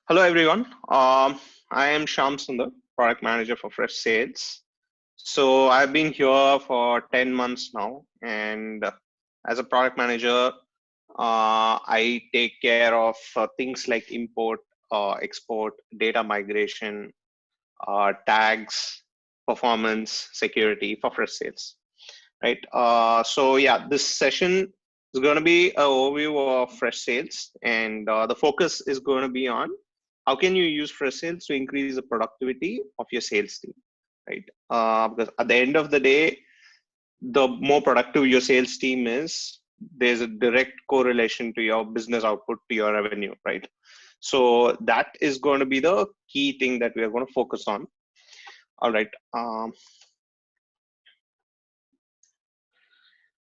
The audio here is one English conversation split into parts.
Hello, everyone. I am Shyam Sunder, product manager for Freshsales. So I've been here for 10 months now, and as a product manager, I take care of things like import, export, data migration, tags, performance, security for Freshsales. Right. So yeah, this session is going to be an overview of Freshsales, and the focus is going to be on how can you use Freshsales to increase the productivity of your sales team, right? Because at the end of the day, the more productive your sales team is, there's a direct correlation to your business output, to your revenue, right? So that is going to be the key thing that we are going to focus on. All right.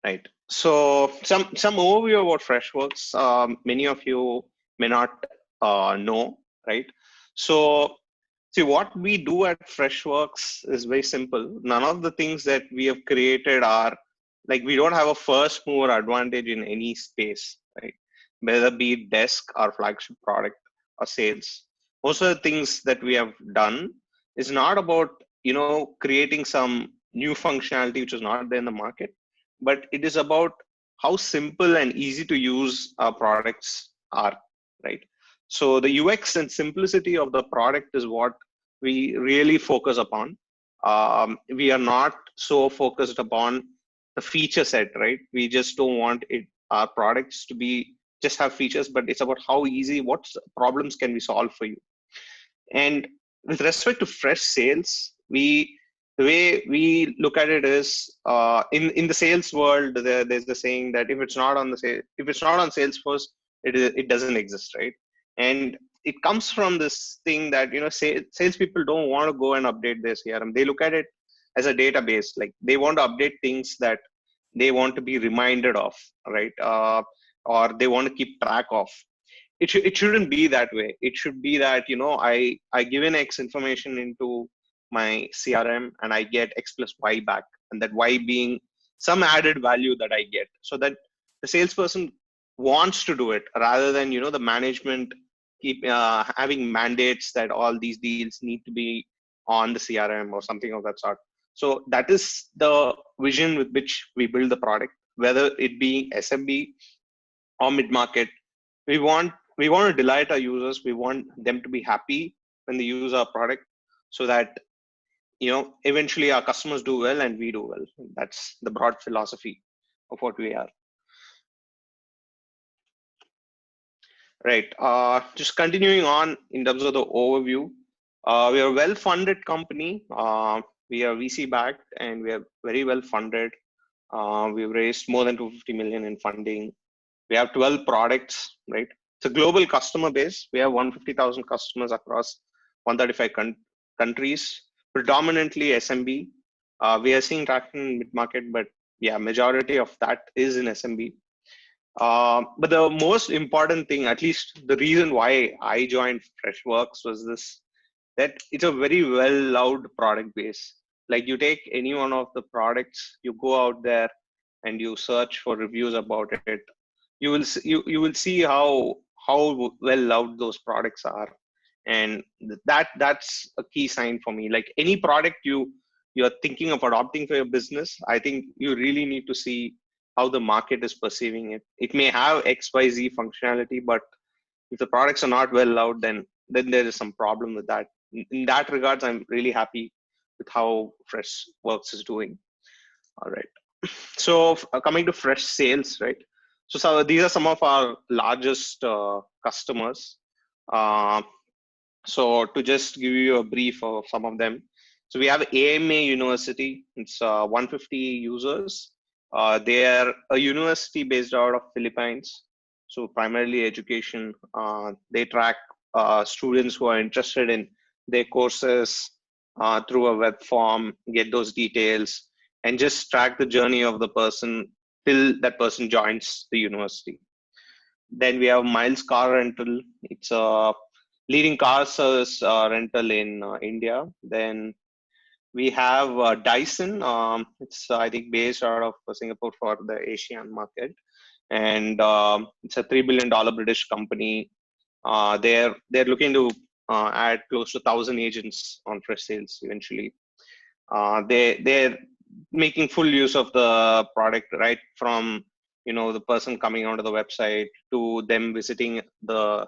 Right. So some overview about Freshworks. Many of you may not know, right? So see, what we do at Freshworks is very simple. None of the things that we have created are like we don't have a first mover advantage in any space, right? Whether be it desk or flagship product or sales. Most of the things that we have done is not about creating some new functionality which is not there in the market, but it is about how simple and easy to use our products are, right? So the UX and simplicity of the product is what we really focus upon. We are not so focused upon the feature set, right? We just don't want our products to be just have features, but it's about how easy, what problems can we solve for you. And with respect to Freshsales, the way we look at it is in the sales world, there's the saying that if it's not on Salesforce, it doesn't exist, right? And it comes from this thing that salespeople don't want to go and update their CRM. They look at it as a database, like they want to update things that they want to be reminded of, right? Or they want to keep track of. It shouldn't be that way. It should be that I give in X information into my CRM and I get X plus Y back, and that Y being some added value that I get, so that the salesperson wants to do it rather than the management keep having mandates that all these deals need to be on the CRM or something of that sort. So that is the vision with which we build the product, whether it be SMB or mid market. We want to delight our users. We want them to be happy when they use our product, so that eventually our customers do well and we do well. That's the broad philosophy of what we are. Right. Just continuing on in terms of the overview, we are a well-funded company. We are VC backed and we are very well funded. We've raised more than 250 million in funding. We have 12 products, right? It's a global customer base. We have 150,000 customers across 135 countries, predominantly SMB. We are seeing traction in mid-market, but yeah, majority of that is in SMB. But the most important thing, at least the reason why I joined Freshworks, was this: that it's a very well-loved product base. Like you take any one of the products, you go out there and you search for reviews about it, you will see how well loved those products are. And that's a key sign for me. Like any product you're thinking of adopting for your business, I think you really need to see how the market is perceiving it. It may have XYZ functionality, but if the products are not well loved, then there is some problem with that. In that regards, I'm really happy with how Freshworks is doing. All right. So coming to Freshsales, right? So these are some of our largest customers. Uh, so to just give you a brief of some of them. So we have AMA University. It's 150 users. They are a university based out of Philippines. So primarily education. They track students who are interested in their courses through a web form, get those details, and just track the journey of the person till that person joins the university. Then we have Miles Car Rental. It's a leading car service rental in India. Then we have Dyson. It's I think based out of Singapore for the Asian market, and it's a $3 billion British company. They're looking to add close to 1,000 agents on Freshsales eventually. They're making full use of the product, right from the person coming onto the website to them visiting the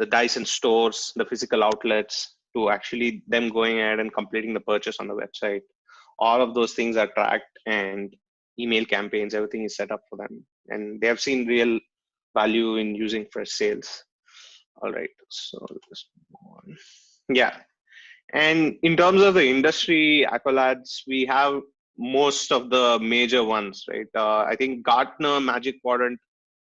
Dyson stores, the physical outlets, to actually them going ahead and completing the purchase on the website. All of those things are tracked, and email campaigns, everything is set up for them. And they have seen real value in using Freshsales. All right, so just move on. Yeah. And in terms of the industry accolades, we have most of the major ones, right? I think Gartner Magic Quadrant,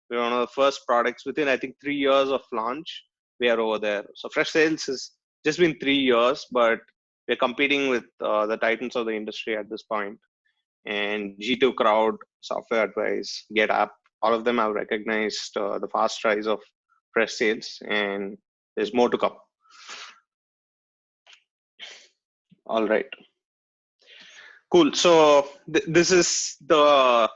we're one of the first products within, I think, 3 years of launch. We are over there. So Freshsales has just been 3 years, but we're competing with the titans of the industry at this point. And G2 Crowd, Software Advice, GetApp, all of them have recognized the fast rise of Freshsales, and there's more to come. All right. Cool. So this is the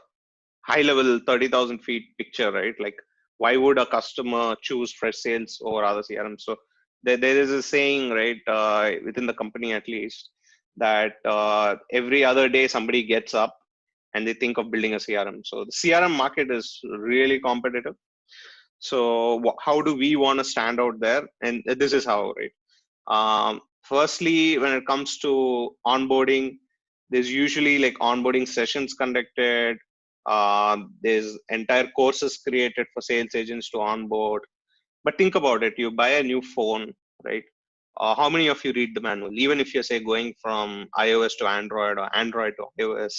high level 30,000 feet picture, right? Like, why would a customer choose Freshsales over other CRM? So there is a saying, right, within the company at least, that every other day somebody gets up and they think of building a CRM. So the CRM market is really competitive. So how do we want to stand out there? And this is how, right? Firstly, when it comes to onboarding, there's usually like onboarding sessions conducted. There's entire courses created for sales agents to onboard. But think about it, you buy a new phone, right? How many of you read the manual? Even if you're, say, going from iOS to Android or Android to iOS,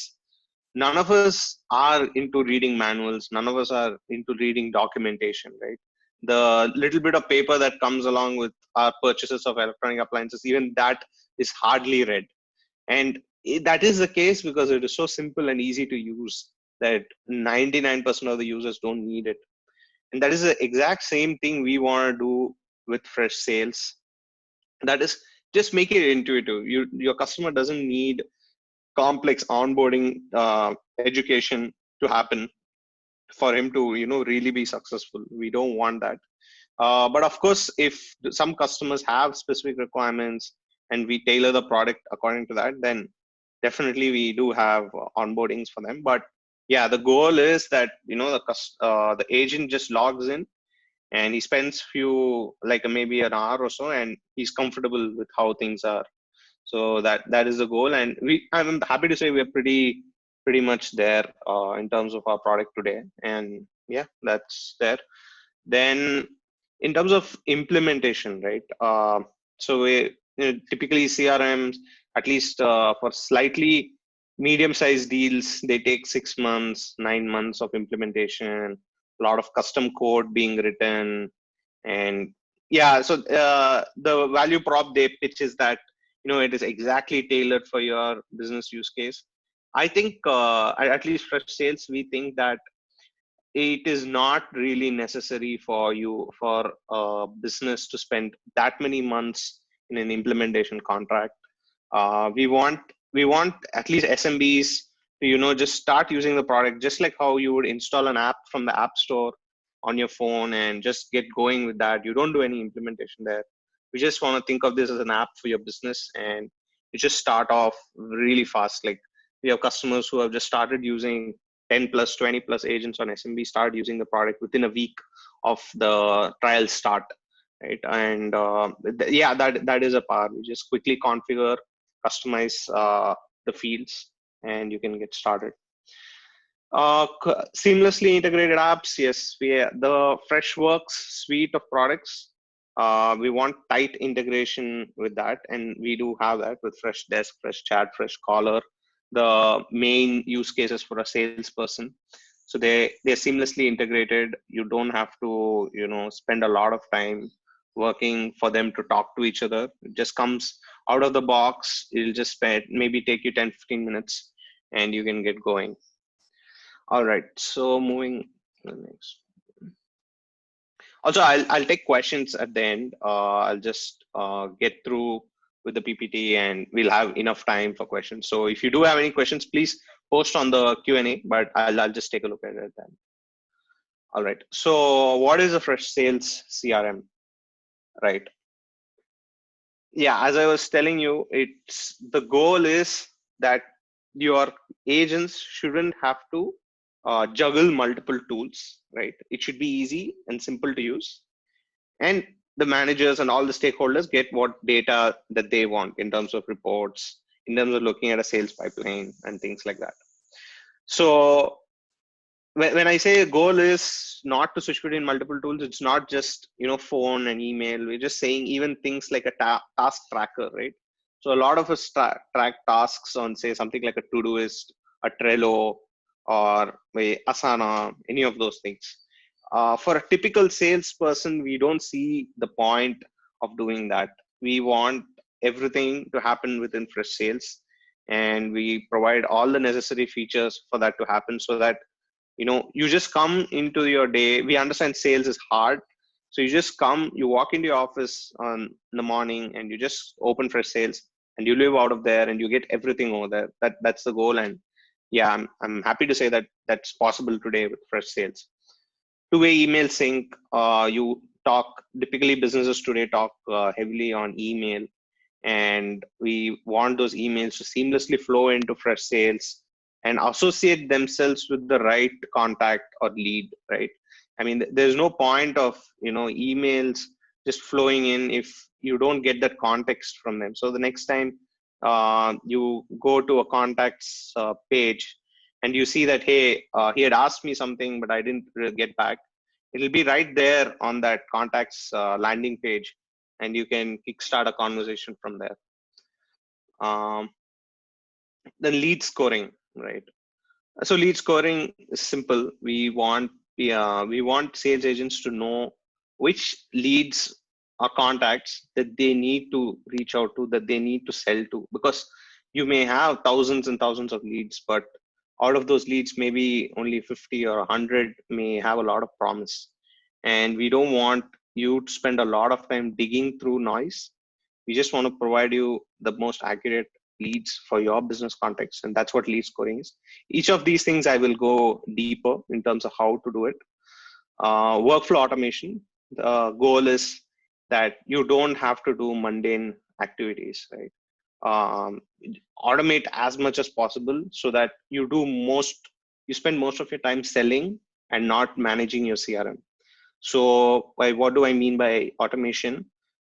none of us are into reading manuals. None of us are into reading documentation, right? The little bit of paper that comes along with our purchases of electronic appliances, even that is hardly read. And that is the case because it is so simple and easy to use that 99% of the users don't need it. And that is the exact same thing we want to do with Freshsales. That is, just make it intuitive. Your customer doesn't need complex onboarding education to happen for him to really be successful. We don't want that. But of course, if some customers have specific requirements and we tailor the product according to that, then definitely we do have onboardings for them. But yeah, the goal is that the agent just logs in and he spends maybe an hour or so, and he's comfortable with how things are. So that is the goal, and I'm happy to say we're pretty much there in terms of our product today. And yeah, that's there. Then in terms of implementation, right? So we typically CRMs, at least for slightly medium-sized deals, they take 6 months, 9 months of implementation. A lot of custom code being written, and yeah. So the value prop they pitch is that it is exactly tailored for your business use case. I think at least Freshsales, we think that it is not really necessary for a business to spend that many months in an implementation contract. We want at least SMBs to just start using the product, just like how you would install an app from the app store on your phone and just get going with that. You don't do any implementation there. We just want to think of this as an app for your business, and you just start off really fast. Like, we have customers who have just started using 10 plus 20 plus agents on SMB, start using the product within a week of the trial start, right? And yeah, that is a power. You just quickly configure, customize the fields, and you can get started. Seamlessly integrated apps. Yes, the Freshworks suite of products. We want tight integration with that, and we do have that with Freshdesk, Freshchat, Freshcaller, the main use cases for a salesperson. So they're seamlessly integrated. You don't have to spend a lot of time working for them to talk to each other. It just comes out of the box. It'll just maybe take you 10-15 minutes, and you can get going. All right, so moving to the next. Also, I'll take questions at the end. I'll just get through with the PPT, and we'll have enough time for questions. So if you do have any questions, please post on the Q&A, but I'll just take a look at it then. All right. So what is a Freshsales CRM, right? Yeah, as I was telling you, it's the goal is that your agents shouldn't have to juggle multiple tools, right? It should be easy and simple to use, and the managers and all the stakeholders get what data that they want in terms of reports, in terms of looking at a sales pipeline and things like that. So when I say a goal is not to switch between multiple tools, it's not just phone and email. We're just saying even things like a task tracker, right? So a lot of us track tasks on, say, something like a Todoist, a Trello, or a Asana, any of those things. For a typical salesperson, we don't see the point of doing that. We want everything to happen within Freshsales, and we provide all the necessary features for that to happen, so that you just come into your day. We understand sales is hard, so you just come, you walk into your office in the morning, and you just open Freshsales, and you live out of there, and you get everything over there. That's the goal. And yeah, I'm happy to say that that's possible today with Freshsales. Two-way email sync. You talk, typically businesses today talk heavily on email, and we want those emails to seamlessly flow into Freshsales and associate themselves with the right contact or lead, right? I mean, there's no point of emails just flowing in if you don't get that context from them. So the next time you go to a contacts page and you see that, hey, he had asked me something but I didn't get back, it'll be right there on that contacts landing page, and you can kickstart a conversation from there. The lead scoring, right? So lead scoring is simple. We want sales agents to know which leads or contacts that they need to reach out to, that they need to sell to, because you may have thousands and thousands of leads, but out of those leads, maybe only 50 or 100 may have a lot of promise. And we don't want you to spend a lot of time digging through noise. We just want to provide you the most accurate leads for your business context, and that's what lead scoring is. Each of these things I will go deeper in terms of how to do it. Workflow automation. The goal is that you don't have to do mundane activities, right? Automate as much as possible so that you spend most of your time selling and not managing your CRM. So what do I mean by automation?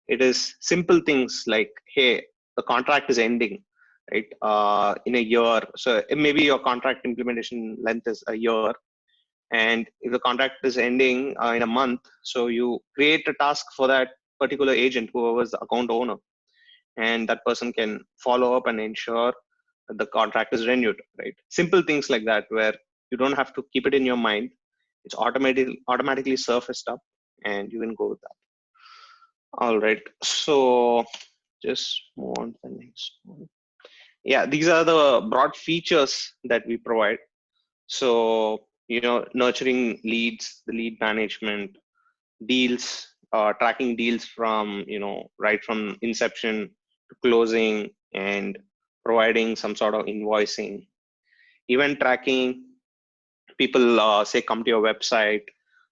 It is simple things like, hey, the contract is ending, right? In a year. So maybe your contract implementation length is a year. And if the contract is ending in a month, so you create a task for that particular agent, whoever is the account owner, and that person can follow up and ensure that the contract is renewed, right? Simple things like that, where you don't have to keep it in your mind. It's automatically surfaced up, and you can go with that. All right, so just move on to the next one. Yeah, these are the broad features that we provide. So nurturing leads, the lead management, deals, tracking deals from right from inception to closing, and providing some sort of invoicing, event tracking. People say come to your website,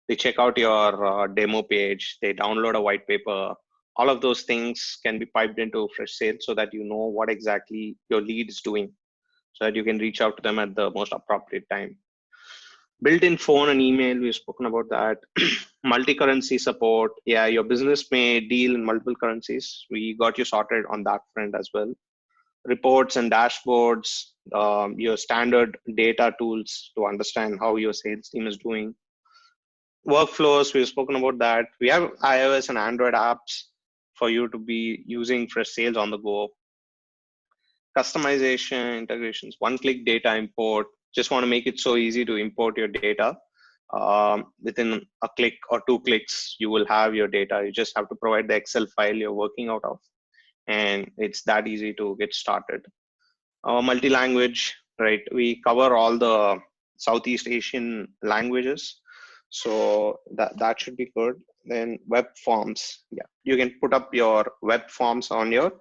they check out your demo page, they download a white paper. All of those things can be piped into Freshsales so that you know what exactly your lead is doing, so that you can reach out to them at the most appropriate time. Built-in phone and email, we've spoken about that. Multi-currency support. Yeah, your business may deal in multiple currencies. We got you sorted on that front as well. Reports and dashboards, your standard data tools to understand how your sales team is doing. Workflows, we've spoken about that. We have iOS and Android apps for you to be using Freshsales on the go. Customization, integrations, one-click data import. Just want to make it so easy to import your data. Within a click or 2 clicks, you will have your data. You just have to provide the Excel file you're working out of, and it's that easy to get started. Multi-language, right? We cover all the Southeast Asian languages, so that should be good. Then web forms. Yeah, you can put up your web forms on your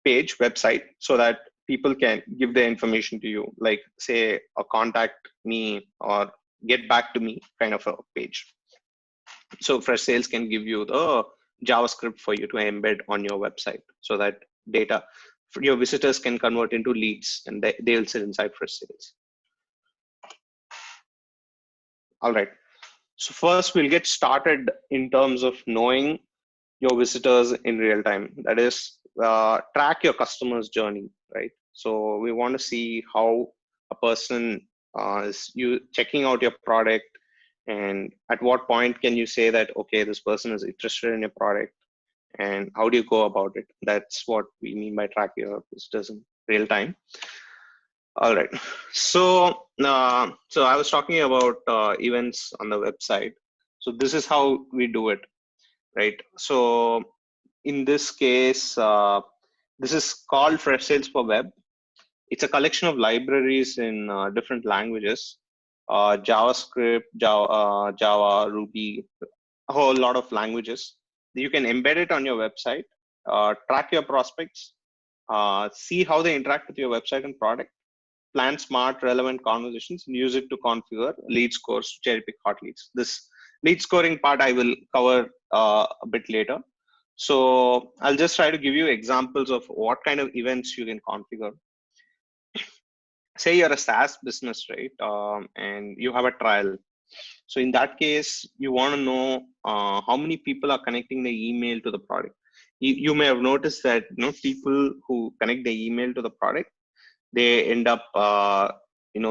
website, so that people can give their information to you, like say a contact me or get back to me kind of a page. So Freshsales can give you the JavaScript for you to embed on your website so that data your visitors can convert into leads and they'll sit inside Freshsales. All right. So first we'll get started in terms of knowing your visitors in real time. That is, track your customer's journey, right? So we want to see how a person is you checking out your product, and at what point can you say that, okay, this person is interested in your product, and how do you go about it? That's what we mean by track your visitors in real time. All right. So I was talking about events on the website. So this is how we do it, right? So in this case, this is called Freshsales for Web. It's a collection of libraries in different languages, JavaScript, Java, Ruby, a whole lot of languages. You can embed it on your website, track your prospects, see how they interact with your website and product, plan smart, relevant conversations, and use it to configure lead scores to cherry pick hot leads. This lead scoring part I will cover a bit later. So I'll just try to give you examples of what kind of events you can configure. Say you're a SaaS business, right? And you have a trial. So in that case, you want to know how many people are connecting the email to the product. You may have noticed that people who connect the email to the product, they end up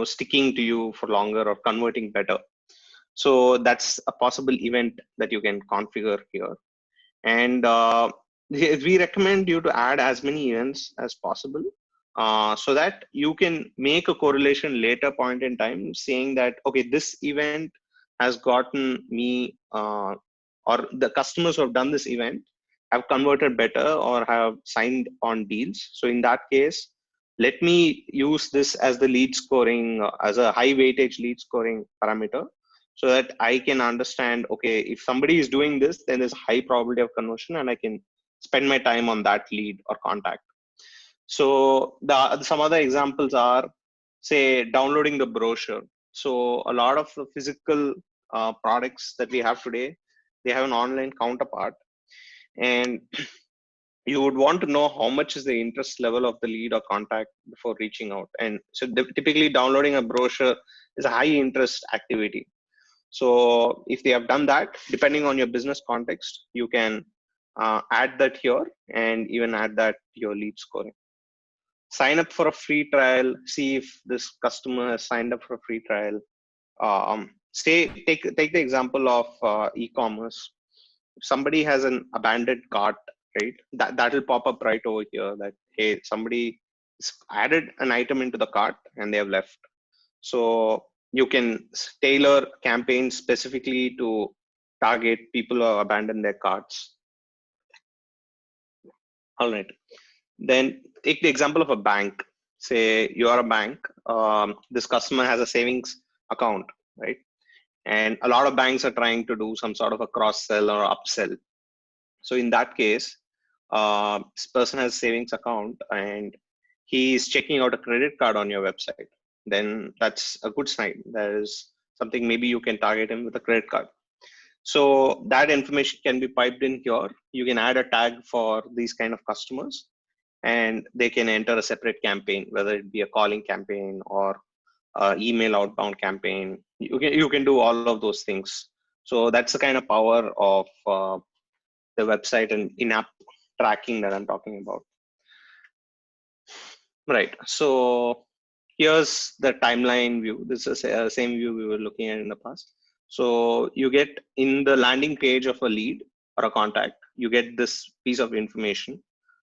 sticking to you for longer or converting better. So that's a possible event that you can configure here. And we recommend you to add as many events as possible, so that you can make a correlation later point in time saying that, okay, this event has gotten me or the customers who have done this event have converted better or have signed on deals. So in that case, let me use this as the lead scoring, as a high weightage lead scoring parameter, so that I can understand, okay, if somebody is doing this, then there's a high probability of conversion and I can spend my time on that lead or contact. So some other examples are, say, downloading the brochure. So a lot of the physical products that we have today, they have an online counterpart, and you would want to know how much is the interest level of the lead or contact before reaching out. And so typically downloading a brochure is a high interest activity. So if they have done that, depending on your business context, you can add that here and even add that to your lead scoring. Sign up for a free trial. See if this customer has signed up for a free trial. Take the example of e-commerce. If somebody has an abandoned cart, right? That will pop up right over here. That, hey, somebody added an item into the cart and they have left. So you can tailor campaigns specifically to target people who abandon their carts. All right. Then take the example of a bank. Say you are a bank. This customer has a savings account, right? And a lot of banks are trying to do some sort of a cross sell or upsell. So in that case, this person has a savings account and he is checking out a credit card on your website. Then that's a good sign. There is something, maybe you can target him with a credit card. So that information can be piped in here. You can add a tag for these kind of customers, and they can enter a separate campaign, whether it be a calling campaign or email outbound campaign. You can do all of those things. So that's the kind of power of the website and in-app tracking that I'm talking about. Right. So here's the timeline view. This is the same view we were looking at in the past. So you get in the landing page of a lead or a contact, you get this piece of information,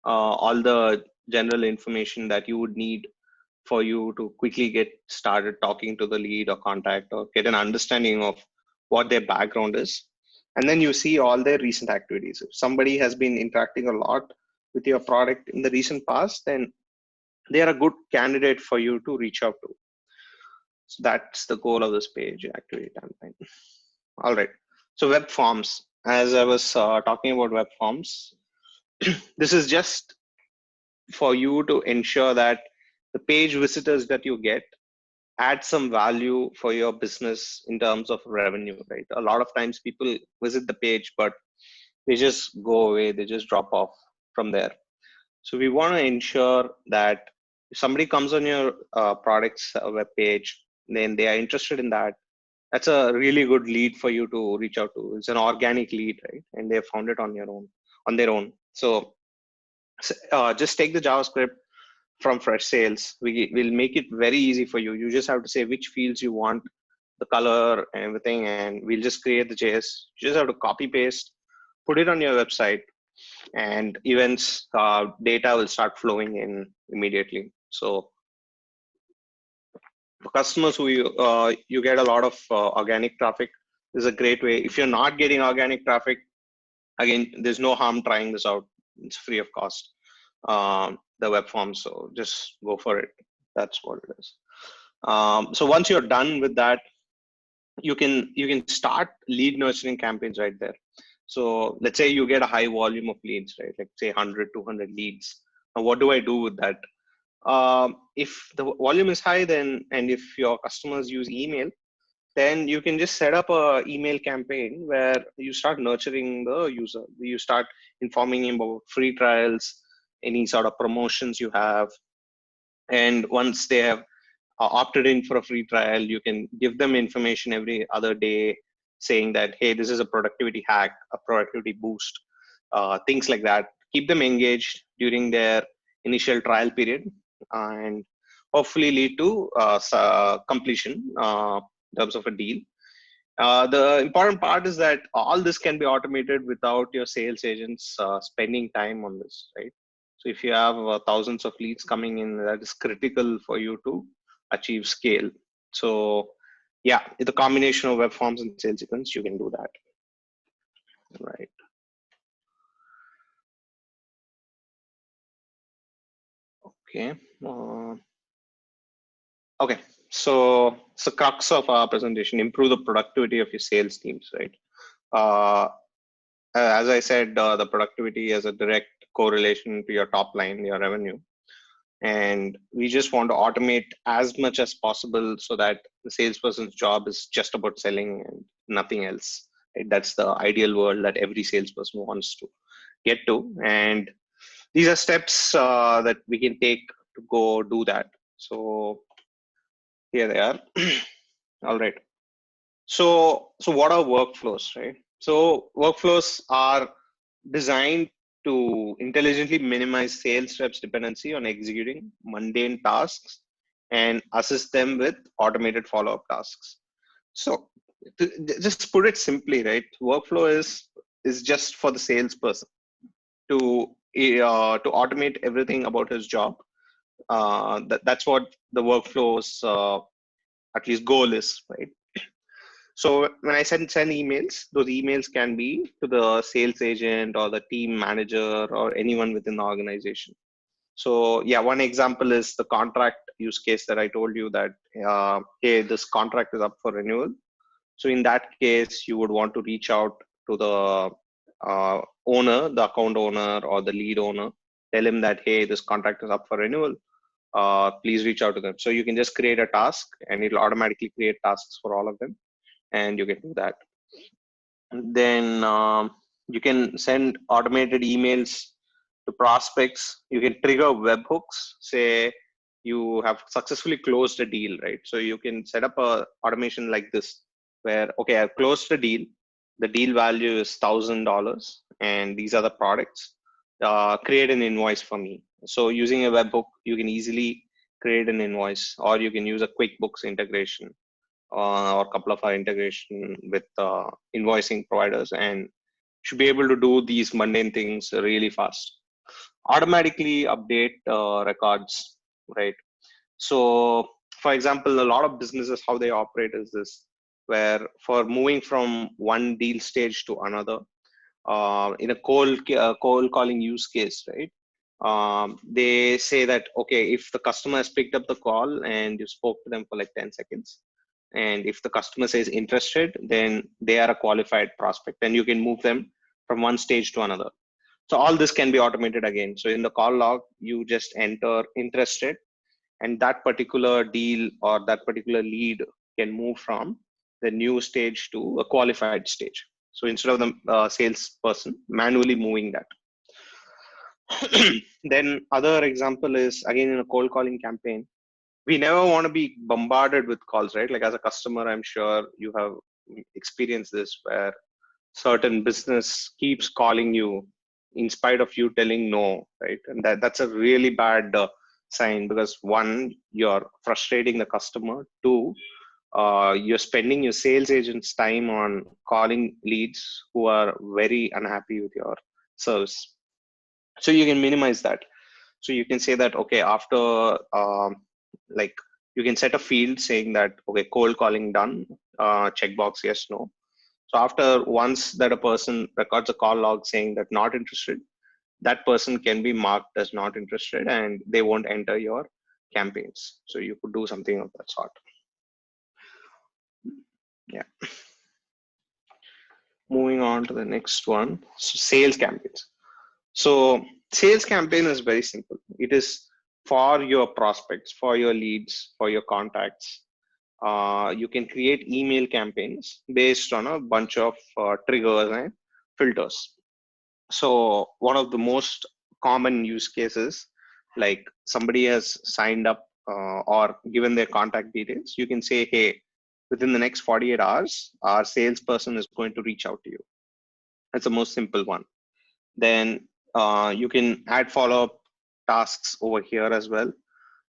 all the general information that you would need for you to quickly get started talking to the lead or contact or get an understanding of what their background is. And then you see all their recent activities. If somebody has been interacting a lot with your product in the recent past, then they are a good candidate for you to reach out to. So that's the goal of this page, activity timeline. All right. So web forms, as I was talking about web forms, this is just for you to ensure that the page visitors that you get add some value for your business in terms of revenue, right? A lot of times people visit the page, but they just go away, they just drop off from there. So we want to ensure that if somebody comes on your products web page, then they are interested in that. That's a really good lead for you to reach out to. It's an organic lead, right? And they have found it on their own. So just take the JavaScript from Freshsales. We will make it very easy for you. You just have to say which fields you want, the color and everything, and we'll just create the JS. You just have to copy paste, put it on your website, and events data will start flowing in immediately. So for customers who you get a lot of organic traffic, this is a great way. If you're not getting organic traffic, again, there's no harm trying this out. It's free of cost, the web form. So just go for it. That's what it is. So once you're done with that, you can start lead nurturing campaigns right there. So let's say you get a high volume of leads, right? Like say 100, 200 leads. Now, what do I do with that? If the volume is high, then, and if your customers use email, then you can just set up a email campaign where you start nurturing the user. You start informing him about free trials, any sort of promotions you have. And once they have opted in for a free trial, you can give them information every other day saying that, hey, this is a productivity hack, a productivity boost, things like that. Keep them engaged during their initial trial period and hopefully lead to completion in terms of a deal. The important part is that all this can be automated without your sales agents spending time on this, right? So if you have thousands of leads coming in, that is critical for you to achieve scale. So yeah, with a combination of web forms and sales events, you can do that, right? Okay. Okay. So it's the crux of our presentation: improve the productivity of your sales teams, right? Uh, as I said, the productivity has a direct correlation to your top line, your revenue. And we just want to automate as much as possible so that the salesperson's job is just about selling and nothing else. Right? That's the ideal world that every salesperson wants to get to. And these are steps that we can take to go do that. So here they are. All right. So what are workflows, right? So workflows are designed to intelligently minimize sales reps' dependency on executing mundane tasks and assist them with automated follow-up tasks. So just put it simply, right? Workflow is just for the salesperson to automate everything about his job. That's what the workflow's at least goal is, right? So when I send emails, those emails can be to the sales agent or the team manager or anyone within the organization. So yeah, one example is the contract use case that I told you that, hey, this contract is up for renewal. So in that case, you would want to reach out to the owner, the account owner or the lead owner, tell him that, hey, this contract is up for renewal. Please reach out to them. So you can just create a task and it'll automatically create tasks for all of them. And you can do that. Then you can send automated emails to prospects. You can trigger webhooks. Say you have successfully closed a deal, right? So you can set up a automation like this, where okay, I've closed a deal. The deal value is $1,000, and these are the products. Create an invoice for me. So using a webhook, you can easily create an invoice, or you can use a QuickBooks integration or a couple of our integration with invoicing providers, and should be able to do these mundane things really fast. Automatically update records, right? So for example, a lot of businesses, how they operate is this, where for moving from one deal stage to another, in a cold calling use case, right? They say that, okay, if the customer has picked up the call and you spoke to them for like 10 seconds, and if the customer says interested, then they are a qualified prospect and you can move them from one stage to another. So all this can be automated again. So in the call log, you just enter interested, and that particular deal or that particular lead can move from the new stage to a qualified stage. So instead of the salesperson manually moving that. Then other example is again in a cold calling campaign. We never want to be bombarded with calls, right? Like as a customer, I'm sure you have experienced this where certain business keeps calling you in spite of you telling no, right? And that's a really bad sign, because one, you're frustrating the customer. Two, you're spending your sales agent's time on calling leads who are very unhappy with your service. So you can minimize that. So you can say that, okay, after like you can set a field saying that, okay, cold calling done, checkbox yes, no. So after once that a person records a call log saying that not interested, that person can be marked as not interested and they won't enter your campaigns. So you could do something of that sort. Yeah. Moving on to the next one, so sales campaigns. So sales campaign is very simple. It is for your prospects, for your leads, for your contacts. You can create email campaigns based on a bunch of triggers and filters. So one of the most common use cases, like somebody has signed up or given their contact details, you can say, hey, within the next 48 hours, our salesperson is going to reach out to you. That's the most simple one. Then you can add follow-up tasks over here as well.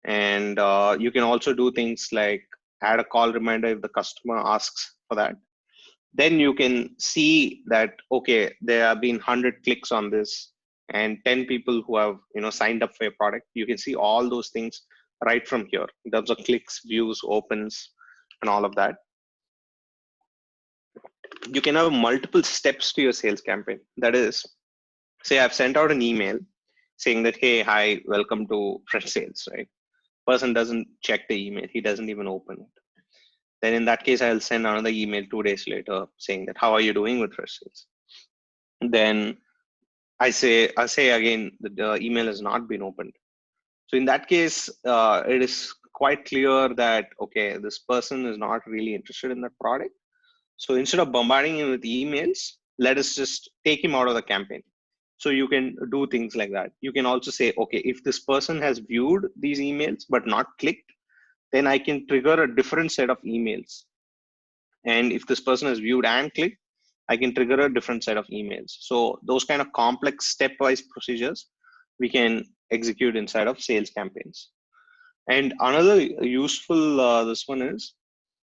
And you can also do things like add a call reminder if the customer asks for that. Then you can see that, okay, there have been 100 clicks on this and 10 people who have signed up for your product. You can see all those things right from here in terms of clicks, views, opens, and all of that. You can have multiple steps to your sales campaign. That is, say I've sent out an email saying that, hey, hi, welcome to Freshsales, right? Person doesn't check the email. He doesn't even open it. Then in that case, I'll send another email 2 days later saying that, how are you doing with Freshsales? Then I say again, the email has not been opened. So in that case, it is quite clear that, okay, this person is not really interested in that product. So instead of bombarding him with emails, let us just take him out of the campaign. So you can do things like that. You can also say, okay, if this person has viewed these emails but not clicked, then I can trigger a different set of emails. And if this person has viewed and clicked, I can trigger a different set of emails. So those kind of complex stepwise procedures we can execute inside of sales campaigns. And another useful this one is,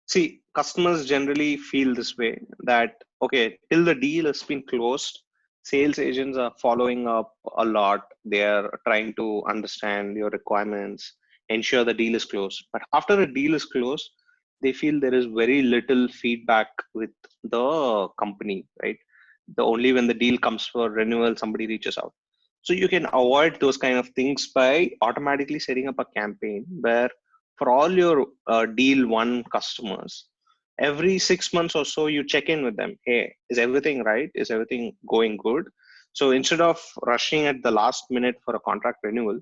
see, customers generally feel this way that, okay, till the deal has been closed, sales agents are following up a lot. They are trying to understand your requirements, ensure the deal is closed. But after a deal is closed, they feel there is very little feedback with the company, right? The only when the deal comes for renewal, somebody reaches out. So you can avoid those kind of things by automatically setting up a campaign where for all your deal one customers, every 6 months or so, you check in with them. Hey, is everything right? Is everything going good? So instead of rushing at the last minute for a contract renewal,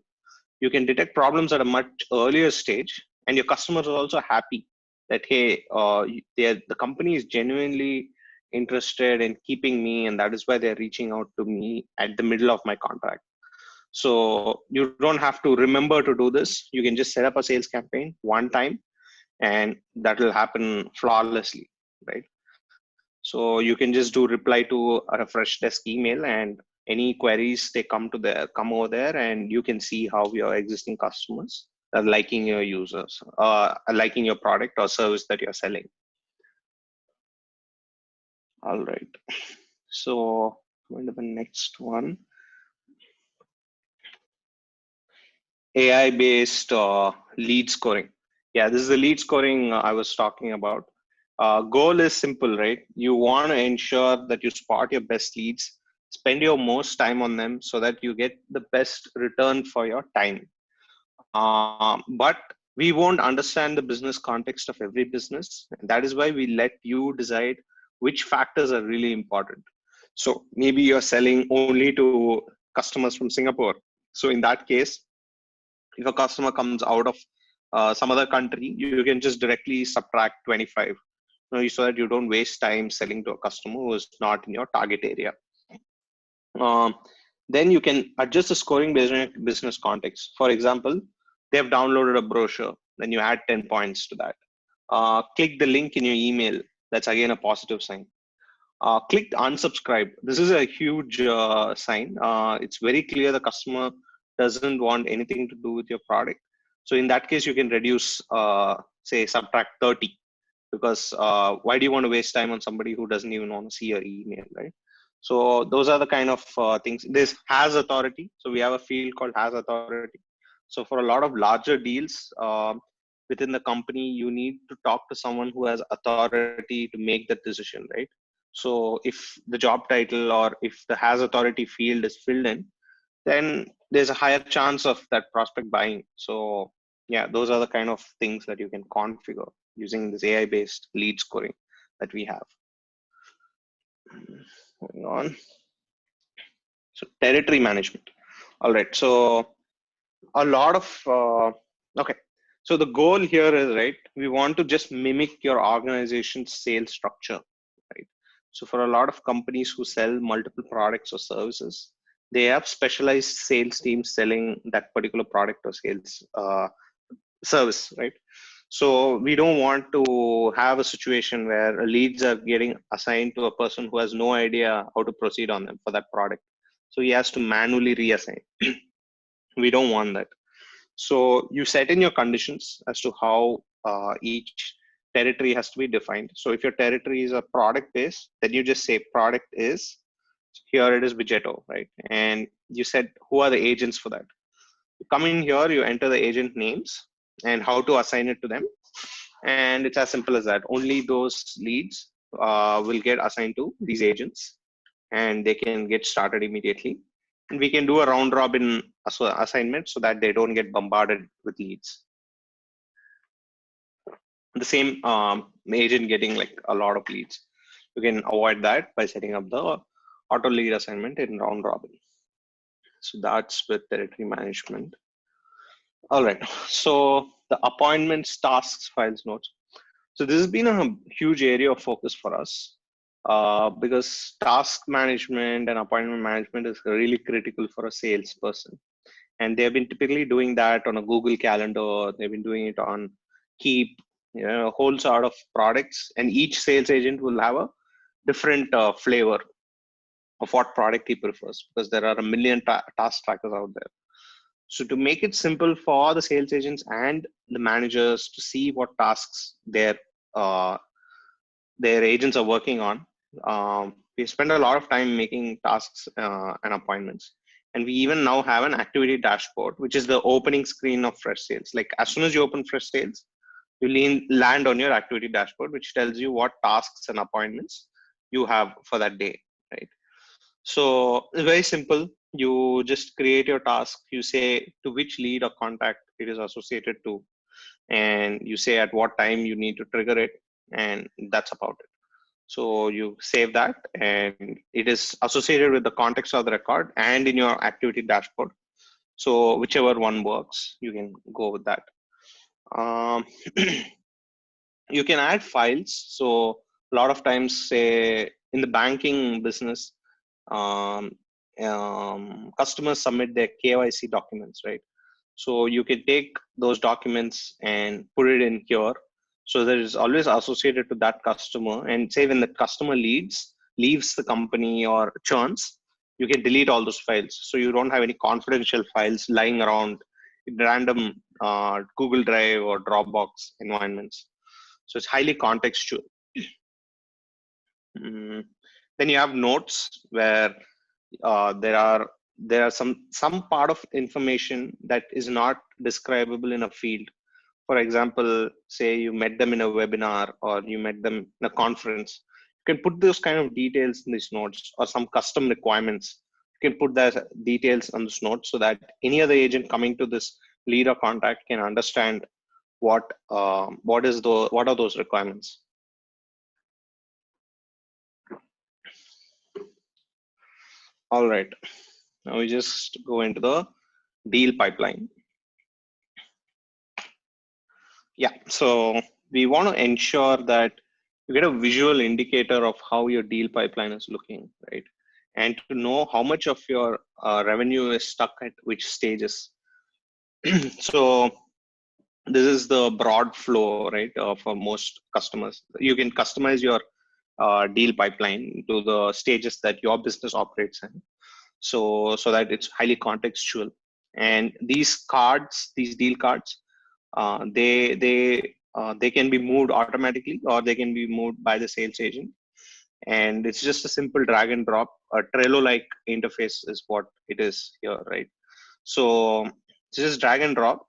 you can detect problems at a much earlier stage, and your customers are also happy that, hey, the company is genuinely interested in keeping me, and that is why they're reaching out to me at the middle of my contract. So you don't have to remember to do this. You can just set up a sales campaign one time, and that will happen flawlessly, right? So you can just do reply to a Freshdesk email, and any queries they come over there, and you can see how your existing customers are liking your users, liking your product or service that you're selling. All right. So going to the next one. AI-based lead scoring. Yeah, this is the lead scoring I was talking about. Goal is simple, right? You want to ensure that you spot your best leads, spend your most time on them so that you get the best return for your time. But we won't understand the business context of every business. That is why we let you decide which factors are really important. So maybe you're selling only to customers from Singapore. So in that case, if a customer comes out of some other country, you can just directly subtract 25, so that you don't waste time selling to a customer who is not in your target area. Um, then you can adjust the scoring based on your business context. For example, they have downloaded a brochure, then you add 10 points to that. Click the link in your email. That's again a positive sign. Click unsubscribe. This is a huge sign. It's very clear the customer doesn't want anything to do with your product. So in that case, you can reduce, say, subtract 30, because why do you want to waste time on somebody who doesn't even want to see your email, right? So those are the kind of things. This has authority. So we have a field called has authority. So for a lot of larger deals within the company, you need to talk to someone who has authority to make that decision, right? So if the job title or if the has authority field is filled in, then there's a higher chance of that prospect buying. So yeah, those are the kind of things that you can configure using this AI-based lead scoring that we have. Moving on. So territory management. All right. So a lot of okay. So the goal here is, right, we want to just mimic your organization's sales structure, right? So for a lot of companies who sell multiple products or services, they have specialized sales teams selling that particular product or sales service, right? So we don't want to have a situation where leads are getting assigned to a person who has no idea how to proceed on them for that product. So he has to manually reassign. We don't want that. So you set in your conditions as to how each territory has to be defined. So if your territory is a product base, then you just say product is, here it is Bigetto, right? And you said who are the agents for that. You come in here, you enter the agent names and how to assign it to them. And it's as simple as that. Only those leads will get assigned to these agents and they can get started immediately. And we can do a round robin assignment so that they don't get bombarded with leads. The same agent getting like a lot of leads. You can avoid that by setting up the auto lead assignment in round robin. So that's with territory management. All right. So the appointments, tasks, files, notes. So this has been a huge area of focus for us because task management and appointment management is really critical for a salesperson. And they've been typically doing that on a Google Calendar. They've been doing it on Keep, a whole sort of products. And each sales agent will have a different flavor of what product he prefers because there are a million task trackers out there. So to make it simple for the sales agents and the managers to see what tasks uh, their agents are working on, we spend a lot of time making tasks and appointments. And we even now have an activity dashboard, which is the opening screen of Freshsales. Like as soon as you open Freshsales, you land on your activity dashboard, which tells you what tasks and appointments you have for that day, right? So it's very simple. You just create your task. You say to which lead or contact it is associated to, and you say at what time you need to trigger it, and that's about it. So you save that, and it is associated with the context of the record and in your activity dashboard. So whichever one works, you can go with that. Um, you can add files. So a lot of times, say in the banking business, um, customers submit their KYC documents, right? So you can take those documents and put it in here. So that is always associated to that customer. And say when the customer leaves the company or churns, you can delete all those files. So you don't have any confidential files lying around in random Google Drive or Dropbox environments. So it's highly contextual. Then you have notes where there are some part of information that is not describable in a field. For example, say you met them in a webinar or you met them in a conference. You can put those kind of details in these notes or some custom requirements. You can put the details on this note so that any other agent coming to this lead or contact can understand what are those requirements. All right. Now we just go into the deal pipeline. Yeah, so we want to ensure that you get a visual indicator of how your deal pipeline is looking, right? And to know how much of your revenue is stuck at which stages. So this is the broad flow, right, for most customers. You can customize your deal pipeline to the stages that your business operates in, so that it's highly contextual. And these deal cards, they can be moved automatically, or they can be moved by the sales agent. And it's just a simple drag and drop. A Trello like interface is what it is here, right? So just drag and drop,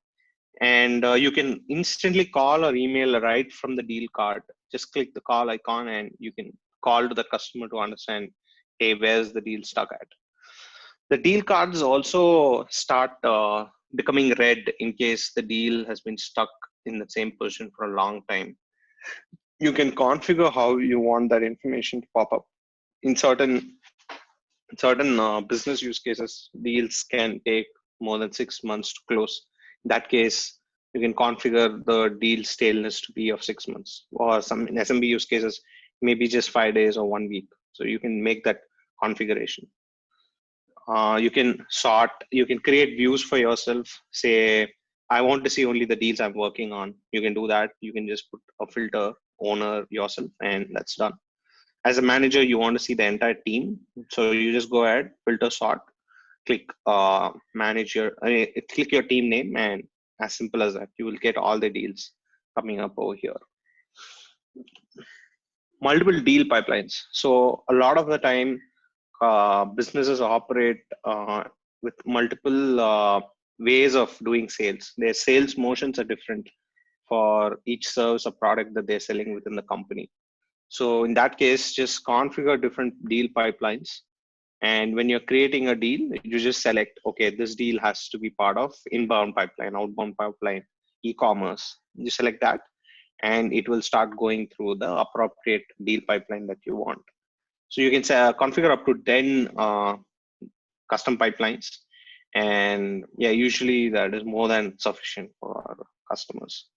and you can instantly call or email right from the deal card. Just click the call icon and you can call to the customer to understand, hey, where's the deal stuck at. The deal cards also start becoming red in case the deal has been stuck in the same position for a long time. You can configure how you want that information to pop up. In certain business use cases, deals can take more than 6 months to close. In that case, you can configure the deal staleness to be of 6 months, or some in SMB use cases, maybe just 5 days or 1 week. So you can make that configuration. You can sort, you can create views for yourself. Say, I want to see only the deals I'm working on. You can do that. You can just put a filter, owner yourself, and that's done. As a manager, you want to see the entire team. So you just go ahead, filter sort, click manage your, click your team name, and as simple as that, you will get all the deals coming up over here. Multiple deal pipelines. So a lot of the time, businesses operate with multiple ways of doing sales. Their sales motions are different for each service or product that they're selling within the company. So in that case, just configure different deal pipelines. And when you're creating a deal, you just select, okay, this deal has to be part of inbound pipeline, outbound pipeline, e-commerce. You select that, and it will start going through the appropriate deal pipeline that you want. So you can say, configure up to 10 custom pipelines. And yeah, usually that is more than sufficient for our customers.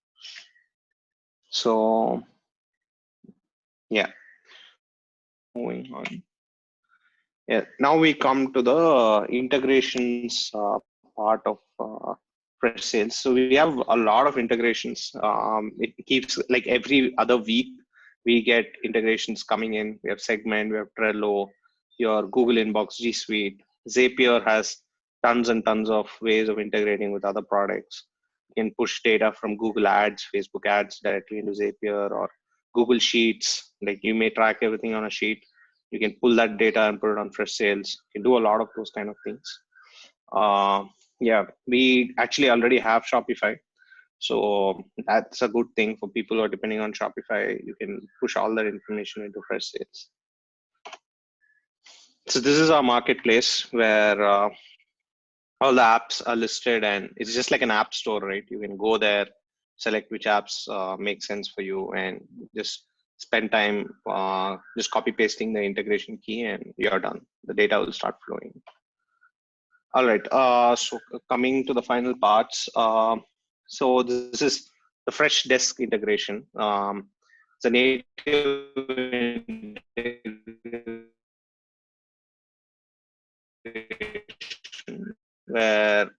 So yeah, moving on. Yeah, now we come to the integrations part of Freshsales. So we have a lot of integrations. It keeps like every other week we get integrations coming in. We have Segment, we have Trello, your Google Inbox, G Suite. Zapier has tons and tons of ways of integrating with other products. You can push data from Google Ads, Facebook Ads directly into Zapier, or Google Sheets. Like you may track everything on a sheet. You can pull that data and put it on Freshsales. You can do a lot of those kind of things. Yeah, we actually already have Shopify. So that's a good thing for people who are depending on Shopify. You can push all that information into Freshsales. So this is our marketplace where all the apps are listed, and it's just like an app store, right? You can go there, select which apps make sense for you, and just spend time just copy pasting the integration key, and you're done. The data will start flowing. All right. So coming to the final parts. So this is the Freshdesk integration. It's a native integration where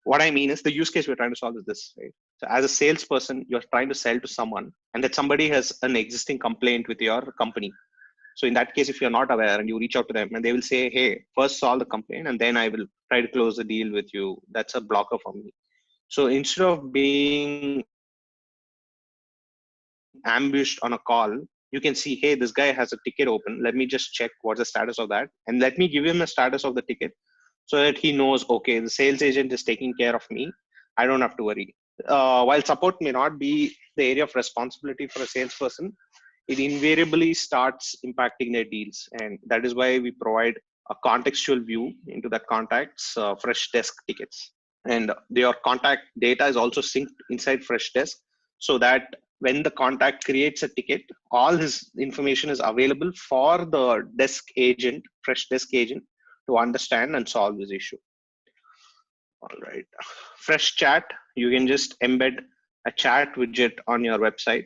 what I mean is the use case we're trying to solve is this, right? So as a salesperson, you're trying to sell to someone, and that somebody has an existing complaint with your company. So in that case, if you're not aware and you reach out to them and they will say, hey, first solve the complaint and then I will try to close the deal with you. That's a blocker for me. So instead of being ambushed on a call, you can see, hey, this guy has a ticket open. Let me just check what's the status of that. And let me give him a status of the ticket so that he knows, okay, the sales agent is taking care of me. I don't have to worry. While support may not be the area of responsibility for a salesperson, it invariably starts impacting their deals. And that is why we provide a contextual view into that contact's Freshdesk tickets. And your contact data is also synced inside Freshdesk, so that when the contact creates a ticket, all his information is available for the desk agent, Freshdesk agent, to understand and solve this issue. All right. Fresh chat, you can just embed a chat widget on your website,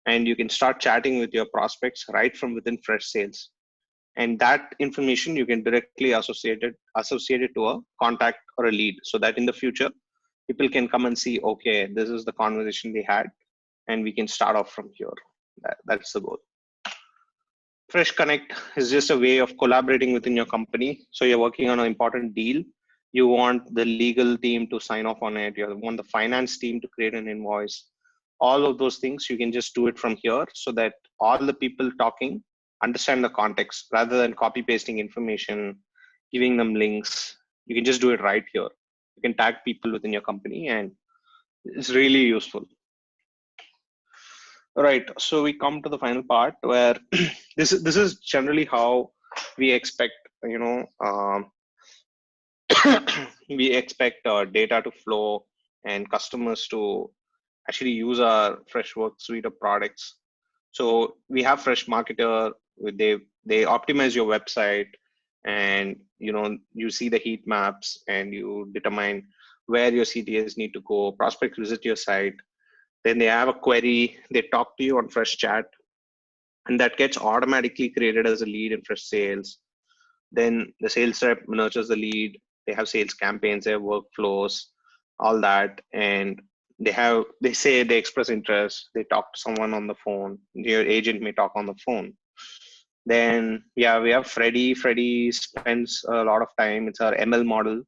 and you can start chatting with your prospects right from within Freshsales. And that information you can directly associate it to a contact or a lead, so that in the future people can come and see, okay, this is the conversation we had, and we can start off from here. That's the goal. Fresh Connect is just a way of collaborating within your company. So you're working on an important deal. You want the legal team to sign off on it. You want the finance team to create an invoice. All of those things, you can just do it from here, so that all the people talking understand the context rather than copy pasting information, giving them links. You can just do it right here. You can tag people within your company, and it's really useful. Right. So we come to the final part where this is generally how we expect, we expect data to flow and customers to actually use our Freshworks suite of products. So we have Fresh Marketer. They optimize your website, and you see the heat maps, and you determine where your CTAs need to go. Prospects visit your site, then they have a query, they talk to you on Fresh Chat, and that gets automatically created as a lead in Freshsales. Then the sales rep nurtures the lead. They have sales campaigns, they have workflows, all that, and they express interest. They talk to someone on the phone. Your agent may talk on the phone. Then we have Freddy. Freddy spends a lot of time. It's our ML model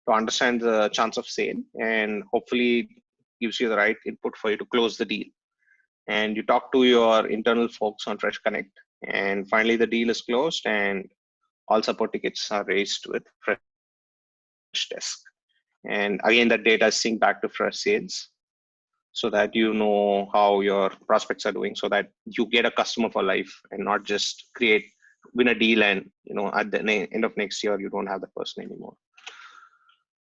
to understand the chance of sale, and hopefully gives you the right input for you to close the deal. And you talk to your internal folks on Fresh Connect, and finally the deal is closed, and all support tickets are raised with Freshdesk. And again, that data is synced back to Freshsales, so that you know how your prospects are doing, so that you get a customer for life and not just win a deal, and at the end of next year you don't have that person anymore.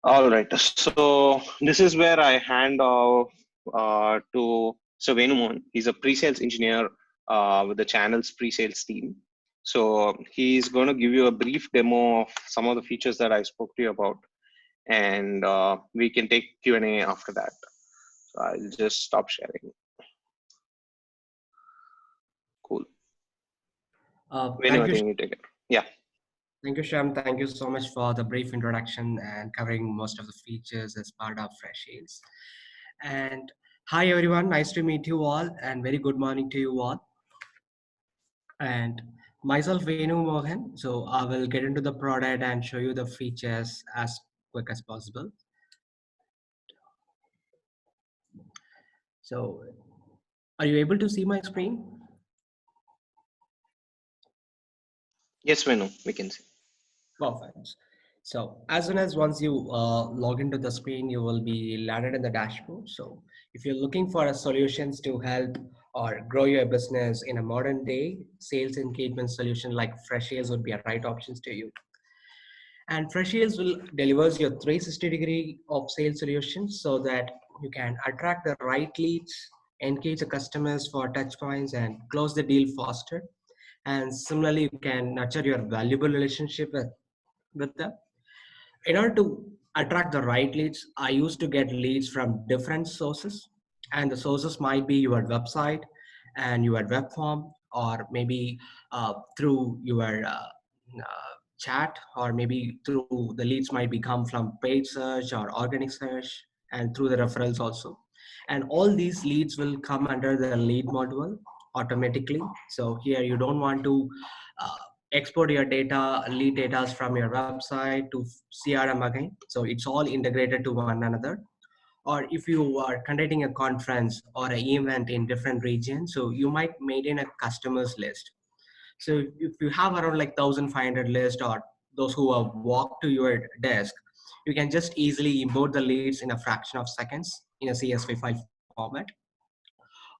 All right, so this is where I hand off to Venumohan. He's a pre-sales engineer with the channel's pre-sales team. So he's going to give you a brief demo of some of the features that I spoke to you about, and we can take Q&A after that. So I'll just stop sharing. Cool. Venu, I think you take it. Yeah. Thank you, Shyam. Thank you so much for the brief introduction and covering most of the features as part of Freshsales. And hi, everyone. Nice to meet you all, and very good morning to you all. And myself, Venu Mohan. So I will get into the product and show you the features as quick as possible. So are you able to see my screen? Yes, Venu, we can see. Perfect. So as soon as once you log into the screen, you will be landed in the dashboard. So if you're looking for solutions to help or grow your business in a modern day sales engagement solution, like Freshsales would be a right options to you. And Freshsales will delivers your 360-degree of sales solutions, so that you can attract the right leads, engage the customers for touch points, and close the deal faster. And similarly, you can nurture your valuable relationship with them. In order to attract the right leads, I used to get leads from different sources, and the sources might be your website and your web form, or maybe through your chat, or maybe through the leads might be come from paid search or organic search, and through the referrals also. And all these leads will come under the lead module automatically. So here you don't want to export your data, lead data from your website to CRM again. So it's all integrated to one another. Or if you are conducting a conference or an event in different regions, so you might maintain a customers list. So if you have around like 1,500 list, or those who have walked to your desk, you can just easily import the leads in a fraction of seconds in a CSV file format.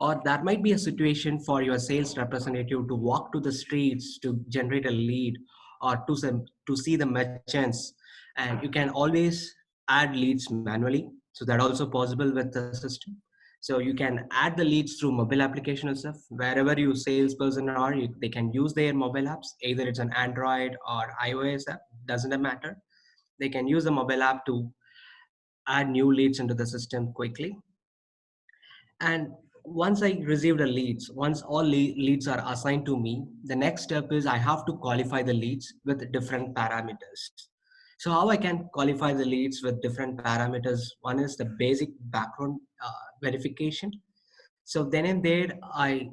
Or that might be a situation for your sales representative to walk to the streets to generate a lead, or to see the merchants, and you can always add leads manually. So that also possible with the system. So you can add the leads through mobile application itself. Wherever your salesperson are, they can use their mobile apps, either it's an Android or iOS app, doesn't matter. They can use the mobile app to add new leads into the system quickly. And once I receive the leads, once all leads are assigned to me, the next step is I have to qualify the leads with different parameters. So how I can qualify the leads with different parameters? One is the basic background verification. So then and there, I